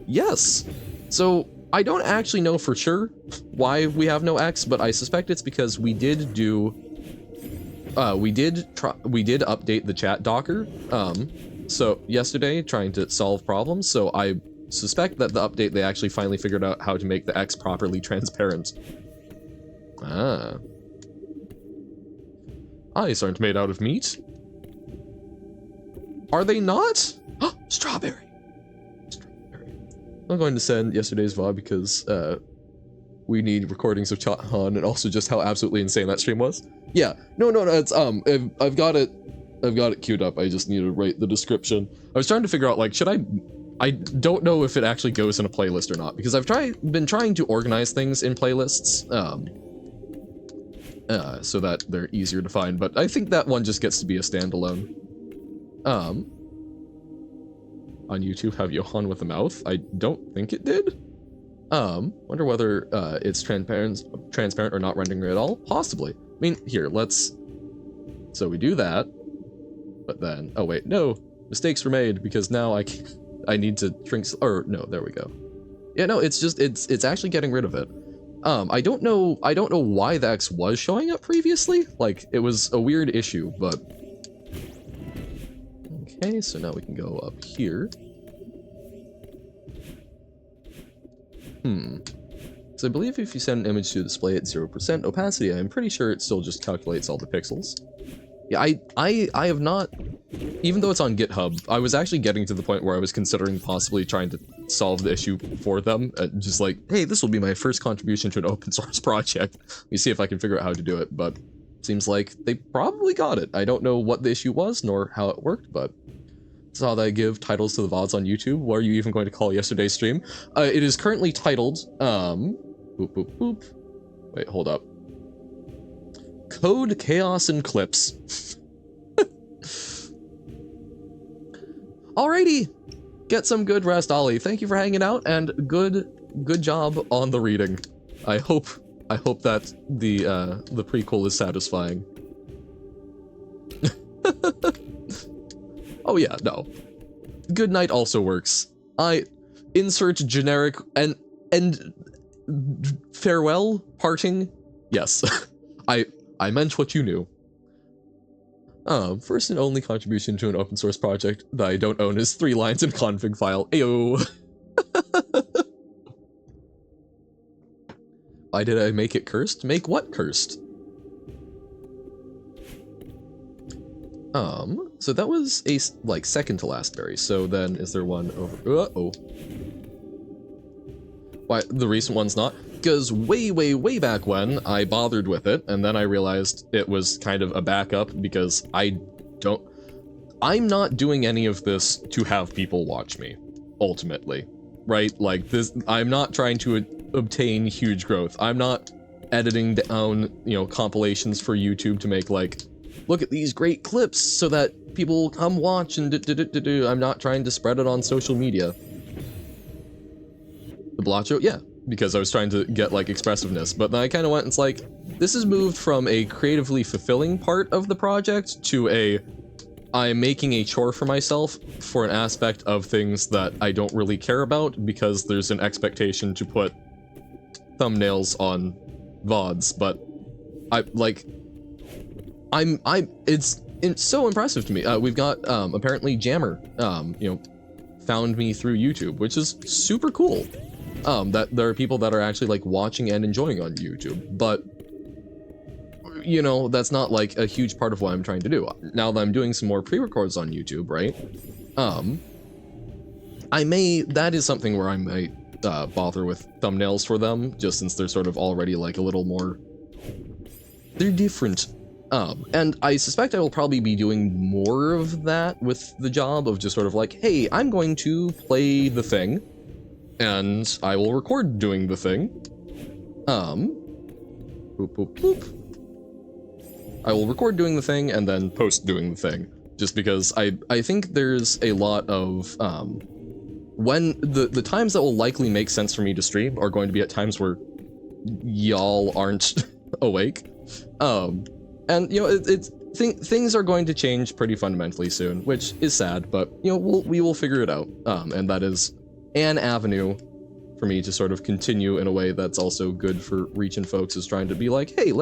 Speaker 1: Yes! So, I don't actually know for sure why we have no X, but I suspect it's because we did do... we did update the chat docker, so yesterday, trying to solve problems, so I suspect that the update they actually finally figured out how to make the X properly transparent. Ah. Eyes aren't made out of meat. Are they not? Strawberry. Strawberry. I'm going to send yesterday's VOD because we need recordings of Chat-Han and also just how absolutely insane that stream was. Yeah. No, it's I've got it queued up. I just need to write the description. I was trying to figure out, like, should I don't know if it actually goes in a playlist or not, because I've been trying to organize things in playlists so that they're easier to find, but I think that one just gets to be a standalone. On YouTube have Johann with a mouth? I don't think it did. Wonder whether it's transparent or not rendering at all? Possibly. I mean, here, so we do that, but then, oh wait, no, mistakes were made because now I need to shrink, or no, there we go. Yeah, no, it's just, it's actually getting rid of it. I don't know why the X was showing up previously, like, it was a weird issue, but... Okay, so now we can go up here. So I believe if you send an image to display at 0% opacity, I'm pretty sure it still just calculates all the pixels. Yeah, I have not, even though it's on GitHub, I was actually getting to the point where I was considering possibly trying to solve the issue for them. Just like, hey, this will be my first contribution to an open source project. Let me see if I can figure out how to do it, but seems like they probably got it. I don't know what the issue was, nor how it worked, but saw that I give titles to the VODs on YouTube. What are you even going to call yesterday's stream? It is currently titled, wait, hold up. Code, Chaos, and Clips. Alrighty, get some good rest, Ollie. Thank you for hanging out, and good job on the reading. I hope that the prequel is satisfying. Oh yeah, no. Good night also works. I insert generic and farewell parting. Yes, I meant what you knew. First and only contribution to an open source project that I don't own is 3 lines in config file. Ayo. Why did I make it cursed? Make what cursed? So that was a, like, second to last berry, so then is there one over, uh-oh. Why, the recent one's not? Because way back when, I bothered with it, and then I realized it was kind of a backup, because I'm not doing any of this to have people watch me, ultimately, right? Like, I'm not trying to obtain huge growth. I'm not editing down, you know, compilations for YouTube to make, like, look at these great clips so that people come watch and I'm not trying to spread it on social media. The Blotcho? Yeah, because I was trying to get, like, expressiveness, but then I kind of went and it's like, this has moved from a creatively fulfilling part of the project to I'm making a chore for myself for an aspect of things that I don't really care about because there's an expectation to put thumbnails on VODs, but it's so impressive to me. We've got apparently Jammer, you know, found me through YouTube, which is super cool. That there are people that are actually like watching and enjoying on YouTube, but you know, that's not like a huge part of what I'm trying to do. Now that I'm doing some more pre-records on YouTube, right? That is something where I might bother with thumbnails for them, just since they're sort of already like a little more, they're different. And I suspect I will probably be doing more of that with the job of just sort of like, hey, I'm going to play the thing, and I will record doing the thing. Boop, boop, boop. I will record doing the thing and then post doing the thing, just because I think there's a lot of, when the times that will likely make sense for me to stream are going to be at times where y'all aren't awake. And you know, things are going to change pretty fundamentally soon, which is sad, but you know, we will figure it out. And that is an avenue for me to sort of continue in a way that's also good for reaching folks, is trying to be like, hey,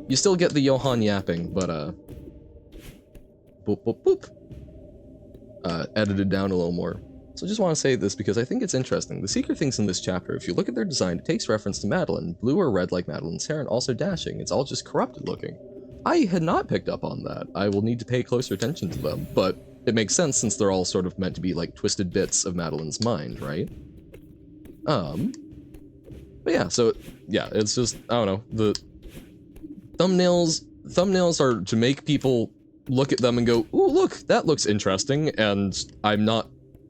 Speaker 1: you still get the Johan yapping, but boop, boop, boop. Edited down a little more. So I just want to say this because I think it's interesting. The secret things in this chapter, if you look at their design, it takes reference to Madeline, blue or red like Madeline's hair, and also dashing. It's all just corrupted looking. I had not picked up on that. I will need to pay closer attention to them, but it makes sense since they're all sort of meant to be like twisted bits of Madeline's mind, right? But yeah, so yeah, it's just, I don't know, the thumbnails are to make people look at them and go, ooh, look, that looks interesting, and I'm not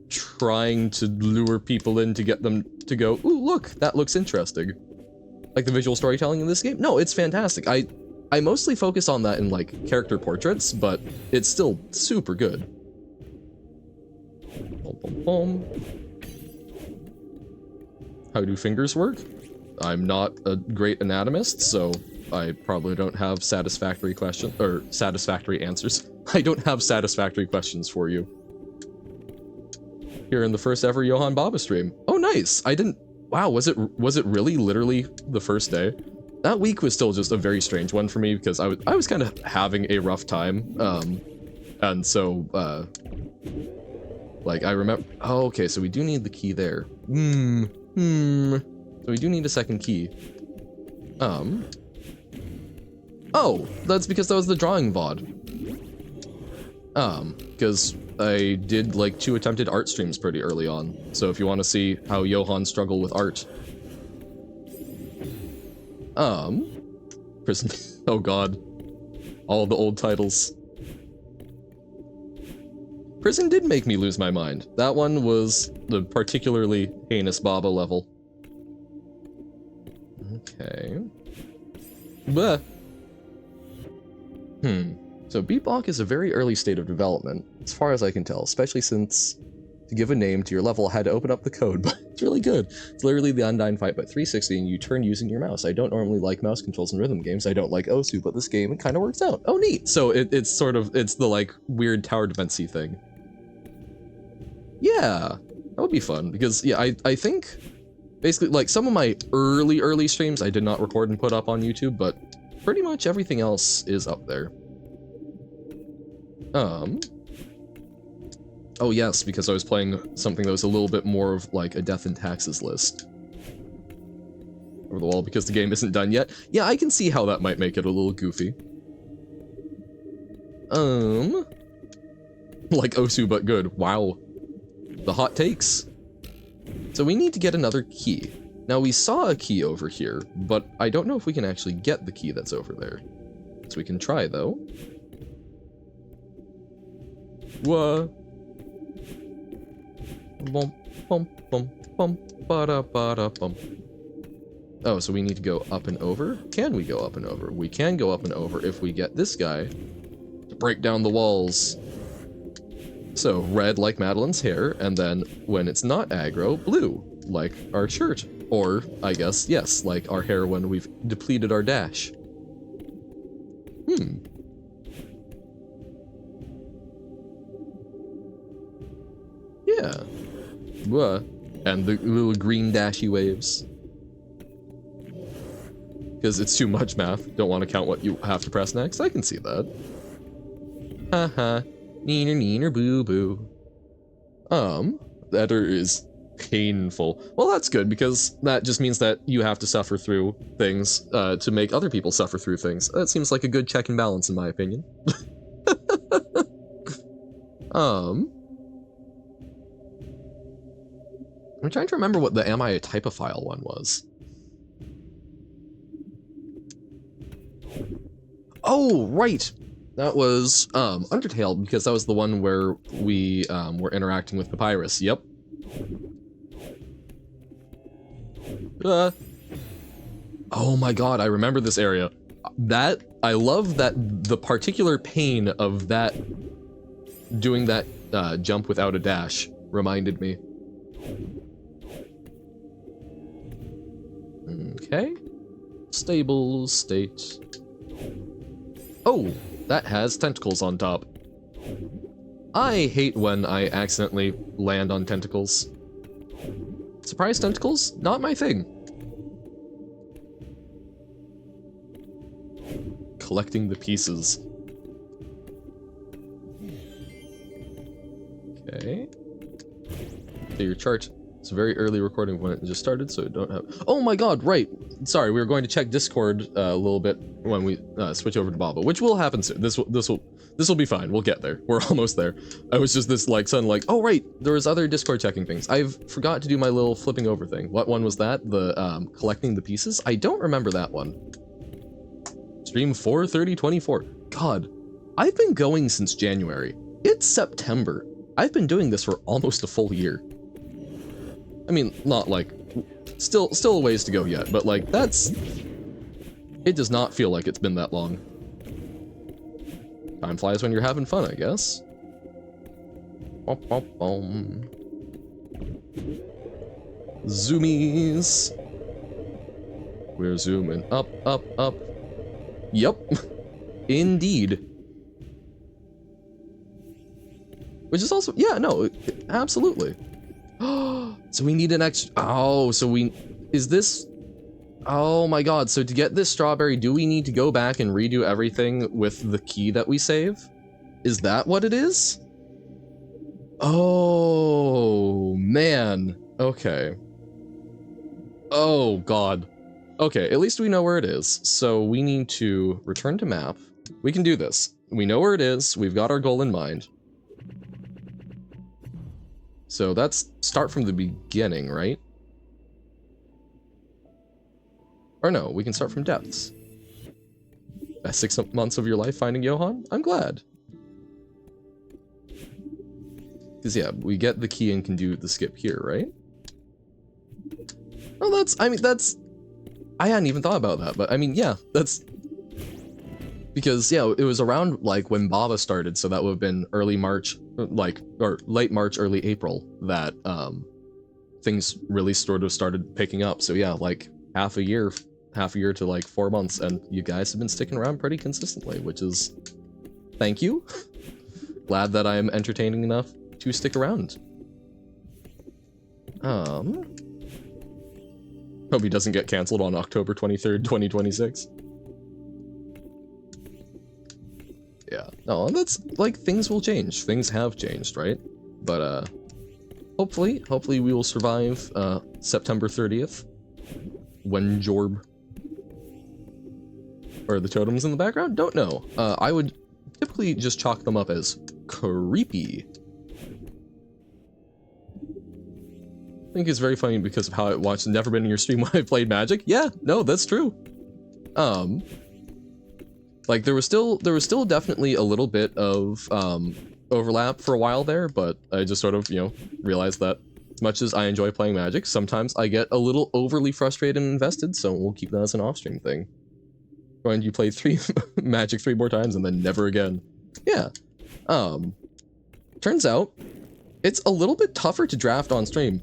Speaker 1: trying to lure people in to get them to go, ooh, look, that looks interesting. Like the visual storytelling in this game? No, it's fantastic. I mostly focus on that in like character portraits, but it's still super good. Boom, boom, boom. How do fingers work? I'm not a great anatomist, so I probably don't have satisfactory answers. I don't have satisfactory questions for you. Here in the first ever Johan Baba stream. Oh, nice. Wow, was it really literally the first day? That week was still just a very strange one for me because I was kind of having a rough time. And so, like I remember, oh, okay, so we do need the key there. So we do need a second key. Oh, that's because that was the drawing VOD. Because I did like 2 attempted art streams pretty early on. So if you want to see how Johan struggled with art. Prison. Oh god. All the old titles. Prison did make me lose my mind. That one was the particularly heinous Baba level. Okay. Bleh. So Beatblock is a very early state of development, as far as I can tell, especially since to give a name to your level I had to open up the code, but it's really good. It's literally the Undyne fight, but 360 and you turn using your mouse. I don't normally like mouse controls in rhythm games. I don't like Osu, but this game, it kind of works out. Oh, neat. So it's the like weird tower defense-y thing. Yeah, that would be fun because yeah, I think basically like some of my early streams I did not record and put up on YouTube, but pretty much everything else is up there. Oh yes, because I was playing something that was a little bit more of like a death and taxes list over the wall because the game isn't done yet. Yeah, I can see how that might make it a little goofy. Like Osu but good. Wow. The hot takes. So we need to get another key. Now we saw a key over here, but I don't know if we can actually get the key that's over there. So we can try though. Whoa. Bum, bum, bum, bum, ba-da, ba-da, bum. Oh, so we need to go up and over? Can we go up and over? We can go up and over if we get this guy to break down the walls. So, red like Madeline's hair, and then when it's not aggro, blue, like our shirt. Or, I guess, yes, like our hair when we've depleted our dash. Yeah. And the little green dashy waves. Because it's too much math. Don't want to count what you have to press next. I can see that. Haha. Neener neener boo boo. That is painful. Well, that's good, because that just means that you have to suffer through things to make other people suffer through things. That seems like a good check and balance, in my opinion. I'm trying to remember what the Am I a Typophile one was. Oh, right! That was Undertale, because that was the one where we were interacting with Papyrus. Yep. Oh my god, I remember this area. I love that the particular pain of that, doing that jump without a dash reminded me. Okay. Stable state. Oh, that has tentacles on top. I hate when I accidentally land on tentacles. Surprise tentacles? Not my thing. Collecting the pieces. Okay. Okay, your chart. It's a very early recording when it just started, so don't have... Oh my god, right! Sorry, we were going to check Discord a little bit when we switch over to Baba, which will happen soon. This will be fine. We'll get there. We're almost there. I was just this like sudden like, oh right, there was other Discord checking things. I've forgot to do my little flipping over thing. What one was that? The collecting the pieces? I don't remember that one. Stream 4/30/24. God, I've been going since January. It's September. I've been doing this for almost a full year. I mean, not like, still a ways to go yet, but like, it does not feel like it's been that long. Time flies when you're having fun, I guess. Zoomies. We're zooming up, up, up. Yep, indeed. Which is also, yeah, no, absolutely. So we need an extra, oh, so is this, oh my god, so to get this strawberry, do we need to go back and redo everything with the key that we save? Is that what it is? Oh, man, okay. Oh god. Okay, at least we know where it is. So we need to return to map. We can do this. We know where it is, we've got our goal in mind. So that's start from the beginning, right? Or no, we can start from depths. Best 6 months of your life finding Johann? I'm glad. Because yeah, we get the key and can do the skip here, right? Well, I hadn't even thought about that, but I mean, yeah, that's... Because, yeah, it was around, like, when Baba started, so that would have been early March, like, or late March, early April, that, things really sort of started picking up. So yeah, like, half a year to, like, 4 months, and you guys have been sticking around pretty consistently, which is... Thank you. Glad that I am entertaining enough to stick around. Hope he doesn't get cancelled on October 23rd, 2026. Yeah, no, that's, like, things will change. Things have changed, right? But, hopefully we will survive, September 30th. When Jorb. Or the totems in the background? Don't know. I would typically just chalk them up as creepy. I think it's very funny because of how I watched Never Been in Your Stream when I played Magic. Yeah, no, that's true. Like, there was still definitely a little bit of overlap for a while there, but I just sort of, you know, realized that as much as I enjoy playing Magic, sometimes I get a little overly frustrated and invested, so we'll keep that as an off-stream thing. When you play Magic 3 more times and then never again. Yeah. Turns out, it's a little bit tougher to draft on stream,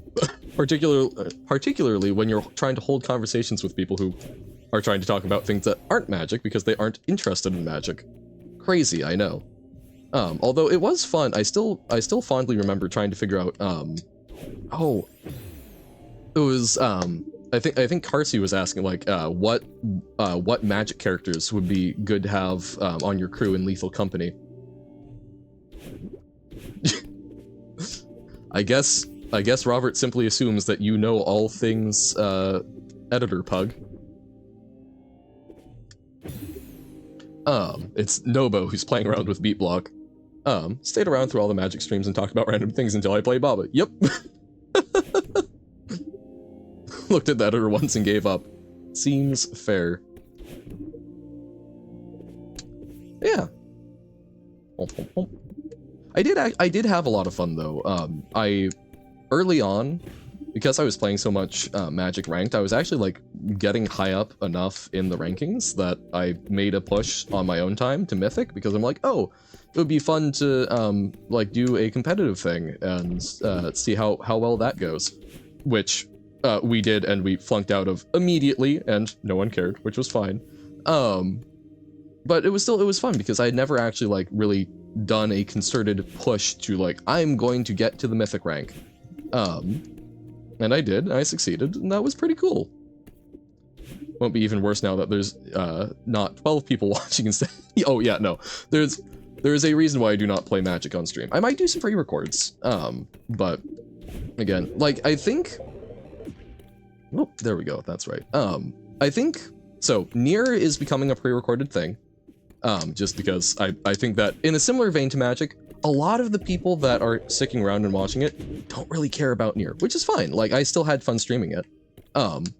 Speaker 1: particularly when you're trying to hold conversations with people who are trying to talk about things that aren't Magic because they aren't interested in Magic. Crazy, I know. Although it was fun, I still fondly remember trying to figure out, oh, it was, I think Carsey was asking, like, what Magic characters would be good to have, on your crew in Lethal Company. I guess I guess Robert simply assumes that you know all things, editor pug. It's Nobo who's playing around with Beatblock. Stayed around through all the Magic streams and talked about random things until I played Baba. Yep. Looked at the editor once and gave up. Seems fair. Yeah. I did have a lot of fun though. Early on, because I was playing so much Magic Ranked, I was actually like getting high up enough in the rankings that I made a push on my own time to Mythic, because I'm like, oh, it would be fun to like do a competitive thing and see how well that goes, which we did, and we flunked out of immediately, and no one cared, which was fine. But it was fun because I had never actually like really done a concerted push to like, I'm going to get to the Mythic rank. And I did, and I succeeded, and that was pretty cool. Won't be even worse now that there's not 12 people watching instead. Oh yeah, no. There's a reason why I do not play Magic on stream. I might do some free records, but again, like I think, oh, there we go, that's right. I think, so Nier is becoming a pre-recorded thing, just because I think that in a similar vein to Magic, a lot of the people that are sticking around and watching it don't really care about Nier, which is fine. Like, I still had fun streaming it.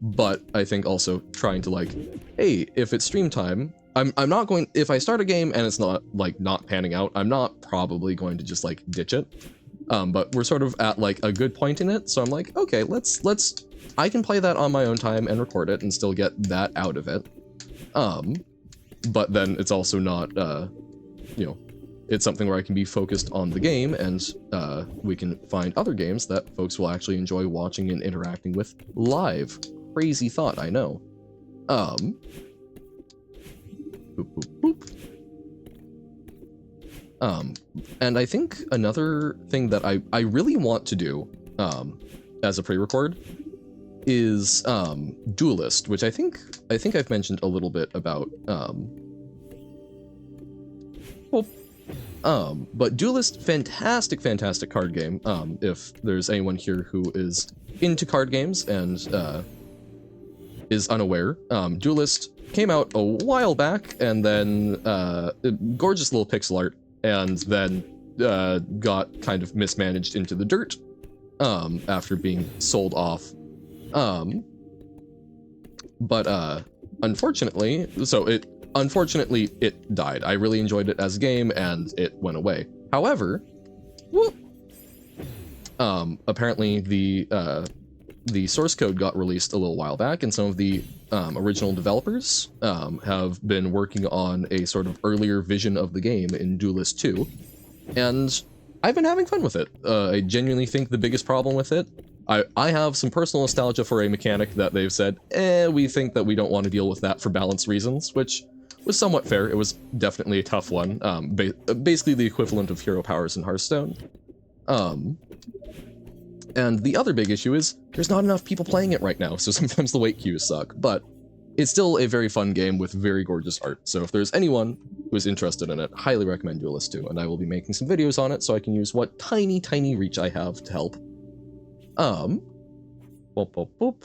Speaker 1: But I think also trying to like, hey, if it's stream time, I'm not going, if I start a game and it's not like not panning out, I'm not probably going to just like ditch it. But we're sort of at like a good point in it. So I'm like, okay, I can play that on my own time and record it and still get that out of it. But then it's also not, you know, it's something where I can be focused on the game, and we can find other games that folks will actually enjoy watching and interacting with live. Crazy thought, I know. Boop, boop, boop. And I think another thing that I really want to do as a pre-record is Duelist, which I think I've mentioned a little bit about. But Duelist, fantastic card game. If there's anyone here who is into card games and is unaware, Duelist came out a while back, and then gorgeous little pixel art, and then got kind of mismanaged into the dirt after being sold off. But unfortunately, Unfortunately, it died. I really enjoyed it as a game, and it went away. However, whoop, apparently the source code got released a little while back, and some of the original developers have been working on a sort of earlier vision of the game in Duelist 2, and I've been having fun with it. I genuinely think the biggest problem with it, I have some personal nostalgia for a mechanic that they've said, we think that we don't want to deal with that for balance reasons, which was somewhat fair. It was definitely a tough one. Basically the equivalent of hero powers in Hearthstone. And the other big issue is there's not enough people playing it right now, so sometimes the wait queues suck, but it's still a very fun game with very gorgeous art. So if there's anyone who is interested in it, highly recommend Duelist 2, and I will be making some videos on it so I can use what tiny reach I have to help. Boop, boop, boop.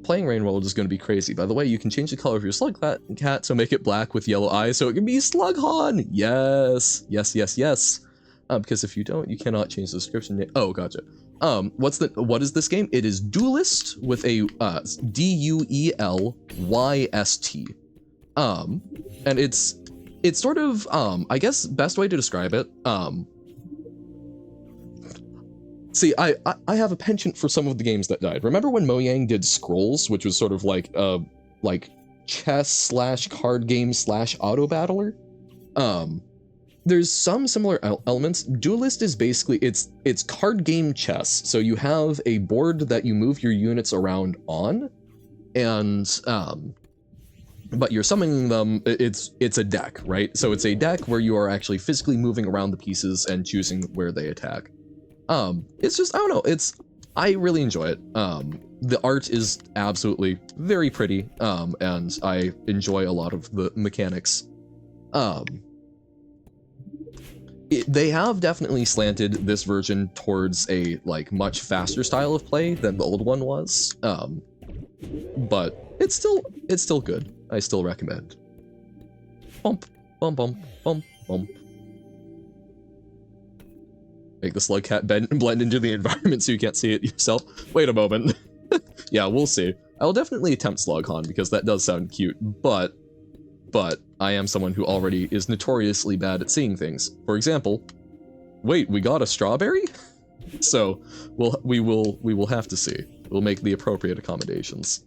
Speaker 1: Playing Reupload is going to be crazy. By the way, you can change the color of your slug cat, so make it black with yellow eyes so it can be Slughan! Yes! Yes. Because if you don't, you cannot change the description. Oh, gotcha. What is this game? It is Duelist with a D-U-E-L-Y-S-T. And it's sort of, I guess best way to describe it, see, I have a penchant for some of the games that died. Remember when Mojang did Scrolls, which was sort of like chess / card game / auto battler? There's some similar elements. Duelist is basically, it's card game chess. So you have a board that you move your units around on, and but you're summoning them, it's a deck, right? So it's a deck where you are actually physically moving around the pieces and choosing where they attack. It's just, I don't know, I really enjoy it. The art is absolutely very pretty, and I enjoy a lot of the mechanics. They have definitely slanted this version towards a like much faster style of play than the old one was. But it's still good. I still recommend. Bump, bump, bump, bump, bump. Make the slug cat blend into the environment so you can't see it yourself. Wait a moment. Yeah, we'll see. I'll definitely attempt Slughorn because that does sound cute, but I am someone who already is notoriously bad at seeing things. For example, wait, we got a strawberry? So we will have to see. We'll make the appropriate accommodations.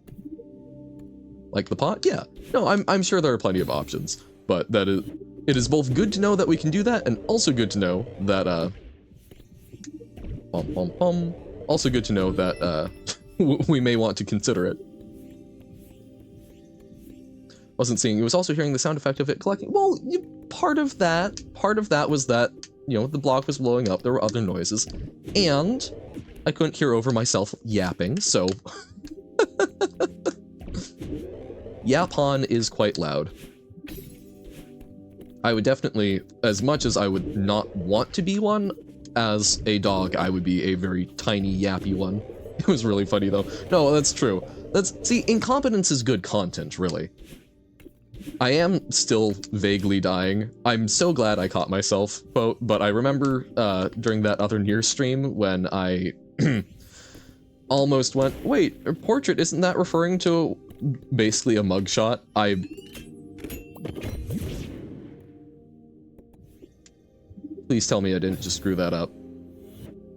Speaker 1: Like the pot? Yeah. No, I'm sure there are plenty of options, but it is both good to know that we can do that and also good to know that also good to know that we may want to consider it. Wasn't seeing, it was also hearing the sound effect of it collecting. Well, part of that was that, you know, the block was blowing up, there were other noises, and I couldn't hear over myself yapping, so Yapon is quite loud. I would definitely, as much as I would not want to be one, as a dog, I would be a very tiny, yappy one. It was really funny, though. No, that's true. See, incompetence is good content, really. I am still vaguely dying. I'm so glad I caught myself, but I remember during that other Nier stream when I almost went, wait, a portrait, isn't that referring to basically a mugshot? Please tell me I didn't just screw that up.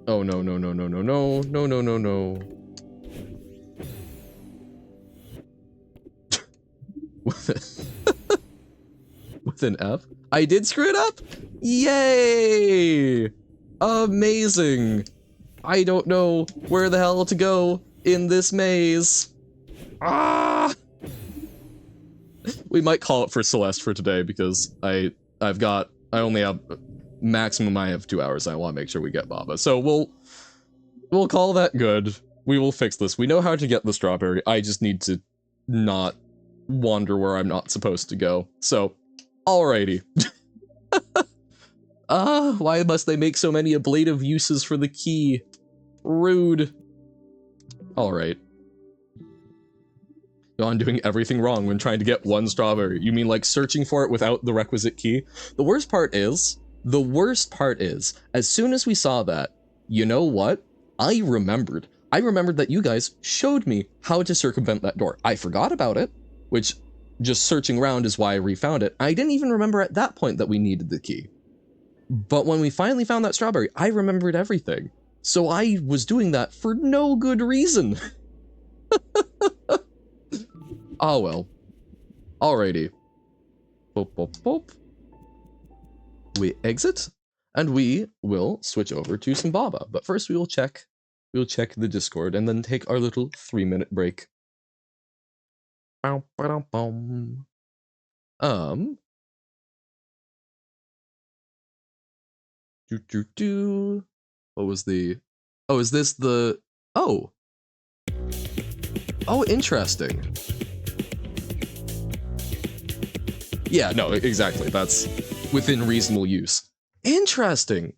Speaker 1: Oh no, no, no, no, no, no, no, no, no, no. With an F? I did screw it up? Yay! Amazing! I don't know where the hell to go in this maze. Ah! We might call it for Celeste for today because I only have maximum I have 2 hours. I want to make sure we get Baba. So we'll call that good. We will fix this. We know how to get the strawberry. I just need to not wander where I'm not supposed to go. So, alrighty. Why must they make so many ablative uses for the key? Rude. Alright. On doing everything wrong when trying to get one strawberry. You mean like searching for it without the requisite key? The worst part is, as soon as we saw that, you know what? I remembered that you guys showed me how to circumvent that door. I forgot about it, which just searching around is why I refound it. I didn't even remember at that point that we needed the key. But when we finally found that strawberry, I remembered everything. So I was doing that for no good reason. Oh well. Alrighty. Boop, boop, boop. We exit, and we will switch over to some Baba. But first we'll check the Discord and then take our little 3-minute break. What was the, oh, is this the, oh, interesting. Yeah, no, exactly. That's within reasonable use. Interesting.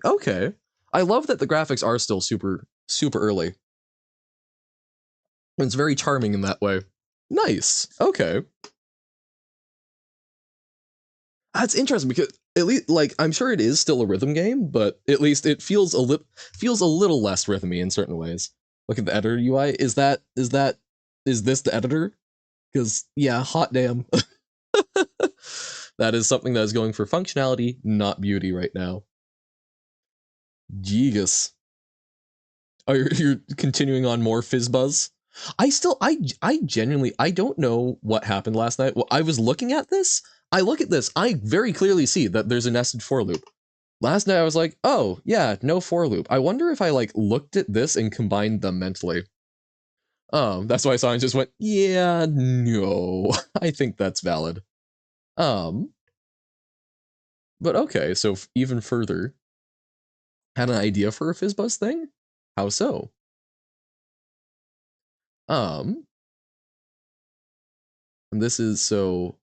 Speaker 1: Okay. I love that the graphics are still super early. It's very charming in that way. Nice. Okay. That's interesting because at least, like, I'm sure it is still a rhythm game, but at least it feels a little less rhythmy in certain ways. Look at the editor UI. Is this the editor? Because yeah, hot damn. That is something that is going for functionality, not beauty right now. Gigas. Oh, you're continuing on more Fizzbuzz? I genuinely, I don't know what happened last night. Well, I was looking at this. I look at this. I very clearly see that there's a nested for loop. Last night I was like, oh, yeah, no for loop. I wonder if I like looked at this and combined them mentally. That's why I saw and just went, yeah, no, I think that's valid. But okay, so even further, had an idea for a Fizzbuzz thing? How so? And this is so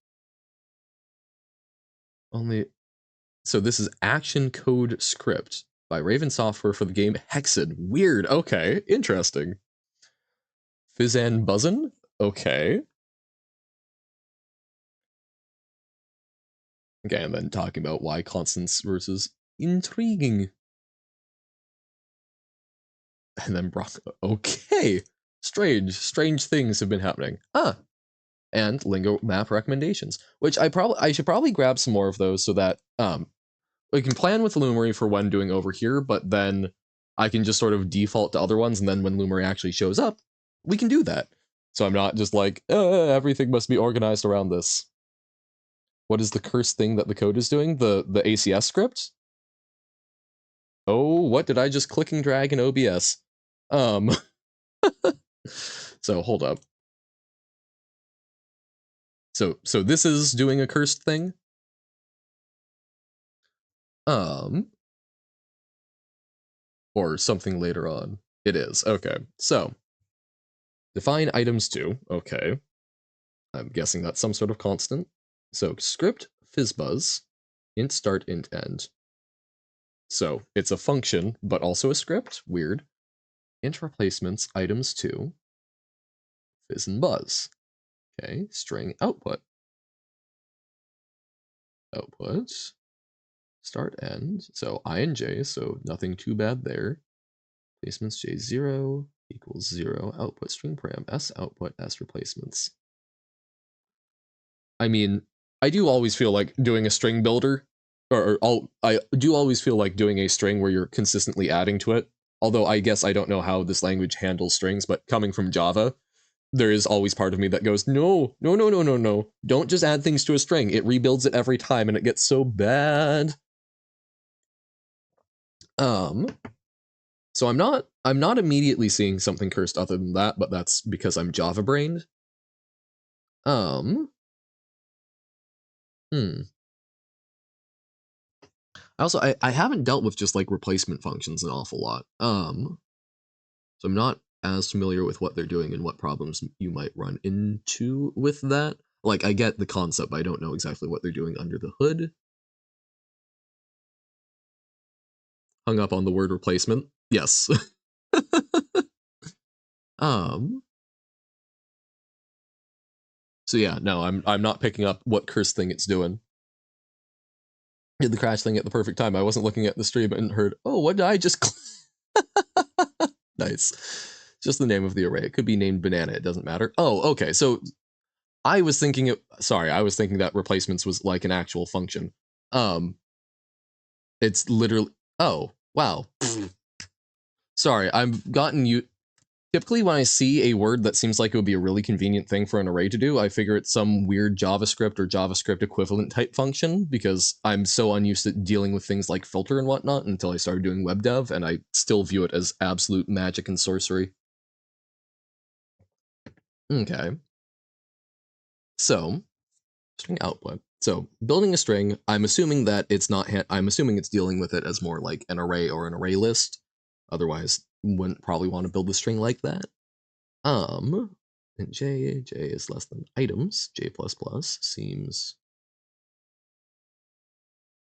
Speaker 1: only So this is Action Code Script by Raven Software for the game Hexen. Weird. Okay, interesting. Fizzan Buzzin? Okay. Okay, and then talking about Y constants versus intriguing. And then Brock. Okay. Strange things have been happening. And lingo map recommendations, which I should probably grab some more of those so that we can plan with Lumery for when doing over here, but then I can just sort of default to other ones, and then when Lumery actually shows up, we can do that. So I'm not just like, everything must be organized around this. What is the cursed thing that the code is doing? The ACS script? Oh, what did I just click and drag in OBS? So hold up. So this is doing a cursed thing. Or something later on. It is. Okay. So define items to. Okay. I'm guessing that's some sort of constant. So script fizzbuzz int start int end. So it's a function, but also a script. Weird. Int replacements items to fizz and buzz. Okay. String output. Output. Start end. So I and j. So nothing too bad there. Replacements j0 equals 0. Output string param s output s replacements. I mean, I do always feel like doing a string builder, I do always feel like doing a string where you're consistently adding to it. Although I guess I don't know how this language handles strings, but coming from Java, there is always part of me that goes, no. Don't just add things to a string. It rebuilds it every time and it gets so bad. So I'm not immediately seeing something cursed other than that, but that's because I'm Java brained. Also, I haven't dealt with just like replacement functions an awful lot. So I'm not as familiar with what they're doing and what problems you might run into with that. Like, I get the concept, but I don't know exactly what they're doing under the hood. Hung up on the word replacement. Yes. So yeah, no, I'm not picking up what curse thing it's doing. Did the crash thing at the perfect time. I wasn't looking at the stream and heard, oh, what did I just Nice. Just the name of the array. It could be named banana, it doesn't matter. Oh, okay. So I was thinking that replacements was like an actual function. It's literally, oh, wow. Sorry, I've gotten you. Typically, when I see a word that seems like it would be a really convenient thing for an array to do, I figure it's some weird JavaScript or JavaScript equivalent type function, because I'm so unused to dealing with things like filter and whatnot until I started doing web dev, and I still view it as absolute magic and sorcery. Okay. So, string output. So, building a string, I'm assuming that it's not, I'm assuming it's dealing with it as more like an array or an array list. Otherwise, wouldn't probably want to build a string like that. And j is less than items, j++ seems.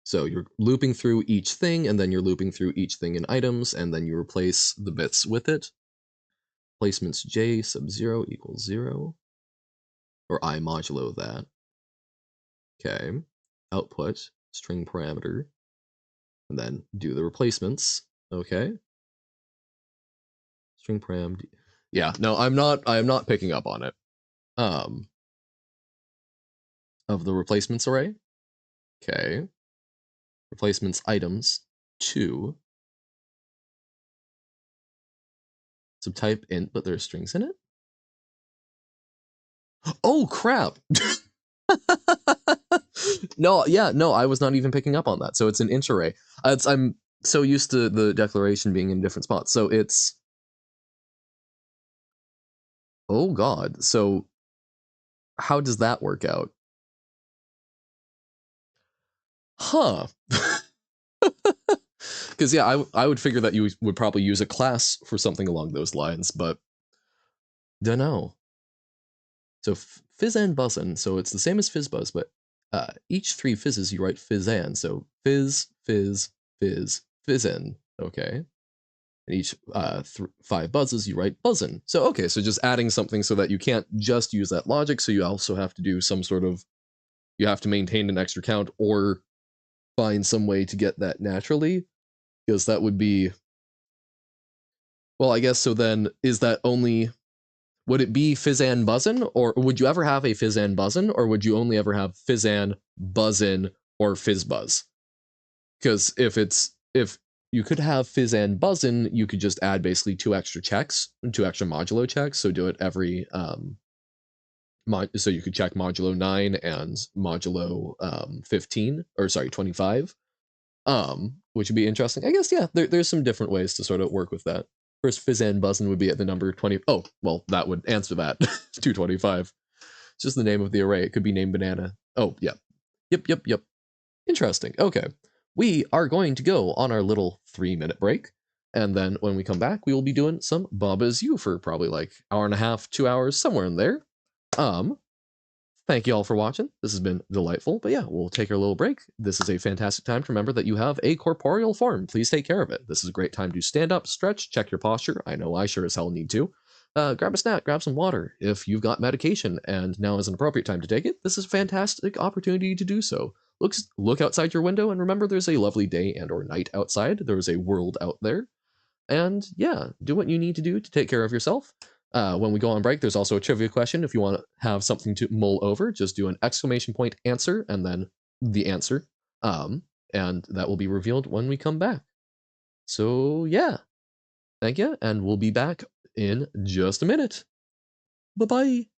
Speaker 1: So you're looping through each thing, and then you're looping through each thing in items, and then you replace the bits with it. Placements j sub 0 equals 0, or I modulo that. Okay, output, string parameter, and then do the replacements. Okay. String param. Yeah, no, I am not picking up on it. Of the replacements array. Okay. Replacements items 2. Subtype int, but there are strings in it. Oh crap! No, yeah, no, I was not even picking up on that. So it's an int array. I'm so used to the declaration being in different spots. So it's, oh god. So how does that work out? Huh. Because yeah, I would figure that you would probably use a class for something along those lines, but dunno. So fizz and buzzin, so it's the same as fizzbuzz, but each 3 fizzes you write fizzan, so fizz, fizz, fizz, fizzin, okay? And each 5 buzzes you write buzzin. So okay, so just adding something so that you can't just use that logic, so you also have to do some sort of, you have to maintain an extra count or find some way to get that naturally, because that would be, well, I guess so then, is that only, would it be fizzan buzzin, or would you ever have a fizzan buzzin, or would you only ever have fizzan buzzin or fizzbuzz? Because if you could have fizzan buzzin, you could just add basically 2 extra checks, 2 extra modulo checks, so do it every so you could check modulo 9 and modulo 15, or sorry, 25, which would be interesting. I guess, yeah, there's some different ways to sort of work with that. First, fizzan buzzin would be at the number 20. Oh, well, that would answer that. 225. It's just the name of the array. It could be named banana. Oh, yeah. Yep. Interesting. Okay. We are going to go on our little 3-minute break. And then when we come back, we will be doing some Baba Is You for probably like hour and a half, 2 hours, somewhere in there. Thank you all for watching. This has been delightful, but yeah, we'll take our little break. This is a fantastic time to remember that you have a corporeal form. Please take care of it. This is a great time to stand up, stretch, check your posture. I know I sure as hell need to. Grab a snack, grab some water. If you've got medication and now is an appropriate time to take it, this is a fantastic opportunity to do so. Look outside your window and remember there's a lovely day and or night outside. There is a world out there. And yeah, do what you need to do to take care of yourself. When we go on break, there's also a trivia question. If you want to have something to mull over, just do an exclamation point answer and then the answer. And that will be revealed when we come back. So yeah, thank you, and we'll be back in just a minute. Bye-bye.